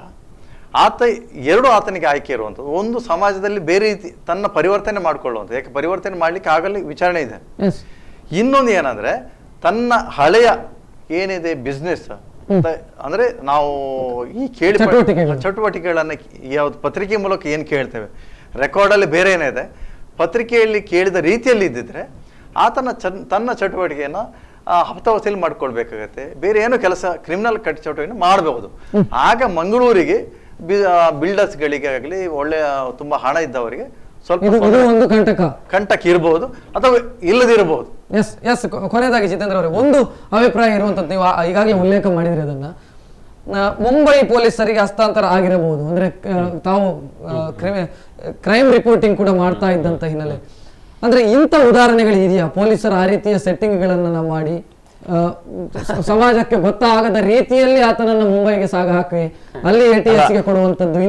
ಆತನಿಗೆ ಆಯ್ಕೆ ಇರುವಂಥದ್ದು, ಒಂದು ಸಮಾಜದಲ್ಲಿ ಬೇರೆ ರೀತಿ ತನ್ನ ಪರಿವರ್ತನೆ ಮಾಡ್ಕೊಳ್ಳುವಂಥದ್ದು. ಯಾಕೆ ಪರಿವರ್ತನೆ ಮಾಡ್ಲಿಕ್ಕೆ ಆಗಲಿ ವಿಚಾರಣೆ ಇದೆ. ಇನ್ನೊಂದು ಏನಂದ್ರೆ ತನ್ನ ಹಳೆಯ ಏನಿದೆ ಬಿಸ್ನೆಸ್ ಅಂದ್ರೆ ನಾವು ಈ ಚಟುವಟಿಕೆಗಳನ್ನ ಯಾವ್ದು ಪತ್ರಿಕೆ ಮೂಲಕ ಏನ್ ಕೇಳ್ತೇವೆ, ರೆಕಾರ್ಡಲ್ಲಿ ಬೇರೆ ಏನಿದೆ, ಪತ್ರಿಕೆಯಲ್ಲಿ ಕೇಳಿದ ರೀತಿಯಲ್ಲಿ ಇದ್ದಿದ್ರೆ ತನ್ನ ಚಟುವಟಿಕೆಯನ್ನ ಹಫ್ತಾ ವಸೂಲಿ ಮಾಡ್ಕೊಳ್ಬೇಕಾಗತ್ತೆ. ಬೇರೆ ಏನೋ ಕೆಲಸ ಕ್ರಿಮಿನಲ್ ಚಟುವಟಿಕೆ ಮಾಡಬಹುದು. ಆಗ ಮಂಗಳೂರಿಗೆ ಬಿಲ್ಡರ್ಸ್ ಗಳಿಗೆ ಆಗಲಿ ಒಳ್ಳೆ ತುಂಬಾ ಹಣ ಇದ್ದವರಿಗೆ ಸ್ವಲ್ಪ ಕಂಟಕ ಇರಬಹುದು ಅಥವಾ ಇಲ್ಲದಿರಬಹುದು. ಕೊನೆಯದಾಗಿ ಜಿತೇಂದ್ರ ಅವರೇ, ಒಂದು ಅಭಿಪ್ರಾಯ ಇರುವಂತದ್ದು, ನೀವು ಈಗಾಗಲೇ ಉಲ್ಲೇಖ ಮಾಡಿದ್ರಿ ಅದನ್ನ, ಮುಂಬೈ ಪೊಲೀಸರಿಗೆ ಹಸ್ತಾಂತರ ಆಗಿರಬಹುದು. ಅಂದ್ರೆ ತಾವು ಕ್ರೈಮ್ ರಿಪೋರ್ಟಿಂಗ್ ಕೂಡ ಮಾಡ್ತಾ ಇದ್ದಂತ ಹಿನ್ನೆಲೆ, ಅಂದ್ರೆ ಇಂಥ ಉದಾಹರಣೆಗಳು ಇದೆಯಾ? ಪೊಲೀಸರು ಆ ರೀತಿಯ ಸೆಟ್ಟಿಂಗ್ಗಳನ್ನ ಮಾಡಿ ಸಮಾಜಕ್ಕೆ ಗೊತ್ತಾಗದ ರೀತಿಯಲ್ಲಿ ಆತನನ್ನ ಮುಂಬೈಗೆ ಸಾಗ ಹಾಕಿ ಅಲ್ಲಿ ATS ಗೆ ಕೊಡುವಂತದ್ದು,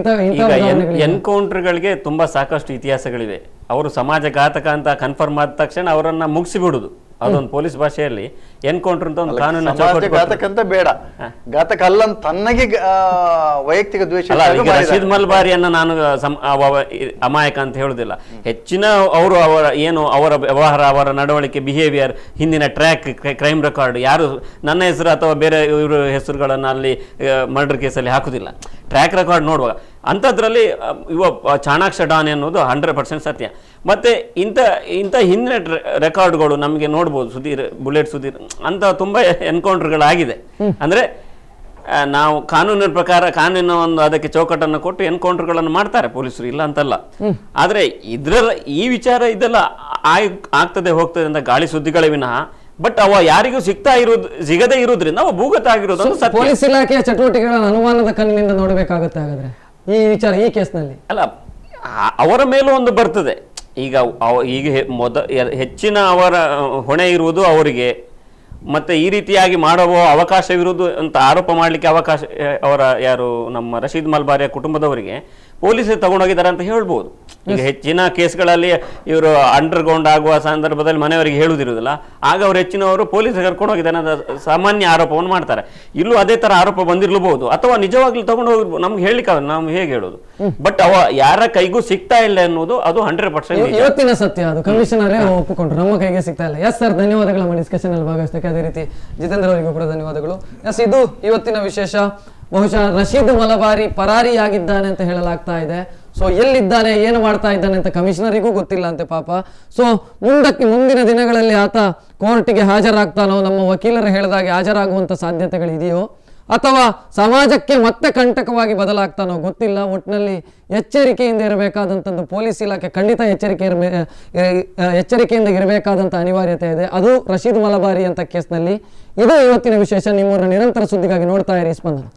ಎನ್ಕೌಂಟರ್ಗಳಿಗೆ ತುಂಬಾ ಸಾಕಷ್ಟು ಇತಿಹಾಸಗಳಿವೆ. ಅವರು ಸಮಾಜ ಘಾತಕ ಅಂತ ಕನ್ಫರ್ಮ್ ಆದ ತಕ್ಷಣ ಅವರನ್ನ ಮುಗಿಸಿ ಬಿಡುದು. ಅದೊಂದು ಪೊಲೀಸ್ ಭಾಷೆಯಲ್ಲಿ ಎನ್ಕೌಂಟರ್ ಅಂತ ಒಂದು ಕಾನೂನು ಘಾತಕಂತ ಬೇಡ, ಘಾತಕ ಅಲ್ಲ ತನ್ನಗೆ ವೈಯಕ್ತಿಕ ದ್ವೇಷ. ರಶೀದ್ ಮಲ್ಬಾರಿಯನ್ನ ನಾನು ಅಮಾಯಕ ಅಂತ ಹೇಳುದಿಲ್ಲ. ಹೆಚ್ಚಿನ ಅವರ ವ್ಯವಹಾರ, ಅವರ ನಡವಳಿಕೆ, ಬಿಹೇವಿಯರ್, ಹಿಂದಿನ ಟ್ರ್ಯಾಕ್, ಕ್ರೈಮ್ ರೆಕಾರ್ಡ್, ಯಾರು ನನ್ನ ಹೆಸರು ಅಥವಾ ಬೇರೆ ಇವರು ಹೆಸರುಗಳನ್ನ ಅಲ್ಲಿ ಮರ್ಡರ್ ಕೇಸಲ್ಲಿ ಹಾಕುದಿಲ್ಲ. ಟ್ರ್ಯಾಕ್ ರೆಕಾರ್ಡ್ ನೋಡುವಾಗ ಅಂಥದ್ರಲ್ಲಿ ಚಾಣಾಕ್ಷ ಡಾನ್ ಎನ್ನುವುದು 100% ಸತ್ಯ. ಮತ್ತೆ ಇಂಥ ಹಿಂದಿನ ರೆಕಾರ್ಡ್ಗಳು ನಮಗೆ ನೋಡ್ಬೋದು. ಬುಲೆಟ್ ಸುಧೀರ್ ಅಂತ ತುಂಬಾ ಎನ್ಕೌಂಟರ್ಗಳಾಗಿದೆ. ಅಂದ್ರೆ ನಾವು ಕಾನೂನಿನ ಪ್ರಕಾರ ಕಾನೂನಿನ ಒಂದು ಅದಕ್ಕೆ ಚೌಕಟ್ಟನ್ನು ಕೊಟ್ಟು ಎನ್ಕೌಂಟರ್ಗಳನ್ನು ಮಾಡ್ತಾರೆ ಪೊಲೀಸರು, ಇಲ್ಲ ಅಂತಲ್ಲ. ಆದ್ರೆ ಈ ವಿಚಾರ ಇದೆಲ್ಲ ಆಗ್ತದೆ ಹೋಗ್ತದೆ ಅಂತ ಗಾಳಿ ಸುದ್ದಿಗಳೇ ವಿನಃ, ಬಟ್ ಅವ ಯಾರಿಗೂ ಸಿಗದೇ ಇರೋದ್ರಿಂದ ಅವ ಭೂಗತ ಆಗಿರೋದು. ಪೊಲೀಸ್ ಇಲಾಖೆಯ ಚಟುವಟಿಕೆಗಳನ್ನು ಅನುಮಾನದ ಕಣ್ಣಿನಿಂದ ನೋಡಬೇಕಾಗುತ್ತೆ ಹಾಗಾದ್ರೆ ಈ ವಿಚಾರ, ಈ ಕೇಸ್ನಲ್ಲಿ. ಅಲ್ಲ, ಅವರ ಮೇಲೂ ಒಂದು ಬರ್ತದೆ. ಈಗ ಹೆಚ್ಚಿನ ಅವರ ಹೊಣೆ ಇರುವುದು ಅವರಿಗೆ, ಮತ್ತೆ ಈ ರೀತಿಯಾಗಿ ಮಾಡುವ ಅವಕಾಶವಿರುವುದು ಅಂತ ಆರೋಪ ಮಾಡಲಿಕ್ಕೆ ಅವಕಾಶ ಯಾರು ನಮ್ಮ ರಶೀದ್ ಮಲ್ಬಾರಿಯ ಕುಟುಂಬದವರಿಗೆ ಪೊಲೀಸರು ತಗೊಂಡೋಗಿದ್ದಾರೆ ಅಂತ ಹೇಳ್ಬೋದು. ಈಗ ಹೆಚ್ಚಿನ ಕೇಸ್ಗಳಲ್ಲಿ ಇವರು ಅಂಡರ್ಗ್ರೌಂಡ್ ಆಗುವ ಸಂದರ್ಭದಲ್ಲಿ ಮನೆಯವರಿಗೆ ಹೇಳುವುದಿರುವುದಿಲ್ಲ, ಆಗ ಅವರು ಹೆಚ್ಚಿನವರು ಪೊಲೀಸ್ ಕರ್ಕೊಂಡು ಹೋಗಿದ್ದಾರೆ ಅಂತ ಸಾಮಾನ್ಯ ಆರೋಪವನ್ನು ಮಾಡ್ತಾರೆ. ಇಲ್ಲೂ ಅದೇ ತರ ಆರೋಪ ಬಂದಿರಬಹುದು, ಅಥವಾ ನಿಜವಾಗ್ಲೂ ತಗೊಂಡು ಹೋಗಿರ್ಬೋದು, ನಮ್ಗೆ ಹೇಳಲಿಕ್ಕೆ ಆಗಲ್ಲ, ನಾವು ಹೇಗೆ ಹೇಳೋದು. ಬಟ್ ಯಾರ ಕೈಗೂ ಸಿಗ್ತಾ ಇಲ್ಲ ಎನ್ನುವುದು ಅದು 100% ಇವತ್ತಿನ ಸತ್ಯ. ಅದು ಕಮಿಷನರೇ ಒಪ್ಪಿಕೊಂಡ್ರು, ನಮ್ಮ ಕೈಗೆ ಸಿಗ್ತಾ ಇಲ್ಲ. ಎಸ್ ಸರ್, ಧನ್ಯವಾದಗಳು ನಮ್ಮ ಡಿಸ್ಕಷನ್ ಅಲ್ಲಿ ಭಾಗವಹಿಸಕ್ಕೆ. ಅದೇ ರೀತಿ ಜಿತೇಂದ್ರ ಅವರಿಗೂ ಕೂಡ ಧನ್ಯವಾದಗಳು. ಎಸ್, ಇದು ಇವತ್ತಿನ ವಿಶೇಷ. ಬಹುಶಃ ರಶೀದ್ ಮಲಬಾರಿ ಪರಾರಿಯಾಗಿದ್ದಾನೆ ಅಂತ ಹೇಳಲಾಗ್ತಾ ಇದೆ. ಸೊ ಎಲ್ಲಿದ್ದಾನೆ, ಏನು ಮಾಡ್ತಾ ಇದ್ದಾನೆ ಅಂತ ಕಮಿಷನರಿಗೂ ಗೊತ್ತಿಲ್ಲ ಅಂತೆ ಪಾಪ. ಸೊ ಮುಂದಿನ ದಿನಗಳಲ್ಲಿ ಆತ ಕೋರ್ಟಿಗೆ ಹಾಜರಾಗ್ತಾನೋ, ನಮ್ಮ ವಕೀಲರು ಹೇಳಿದಾಗೆ ಹಾಜರಾಗುವಂತ ಸಾಧ್ಯತೆಗಳಿದೆಯೋ, ಅಥವಾ ಸಮಾಜಕ್ಕೆ ಮತ್ತೆ ಕಂಟಕವಾಗಿ ಬದಲಾಗ್ತಾನೋ ಗೊತ್ತಿಲ್ಲ. ಒಟ್ಟಿನಲ್ಲಿ ಎಚ್ಚರಿಕೆಯಿಂದ ಇರಬೇಕಾದಂಥದ್ದು ಪೊಲೀಸ್ ಇಲಾಖೆ ಖಂಡಿತ ಎಚ್ಚರಿಕೆಯಿಂದ ಇರಬೇಕಾದಂಥ ಅನಿವಾರ್ಯತೆ ಇದೆ. ಅದು ರಶೀದ್ ಮಲಬಾರಿ ಅಂತ ಕೇಸ್ನಲ್ಲಿ. ಇದು ಇವತ್ತಿನ ವಿಶೇಷ. ನಿಮ್ಮವರ ನಿರಂತರ ಸುದ್ದಿಗಾಗಿ ನೋಡ್ತಾ ಇರಿ ಸ್ಪಂದನ.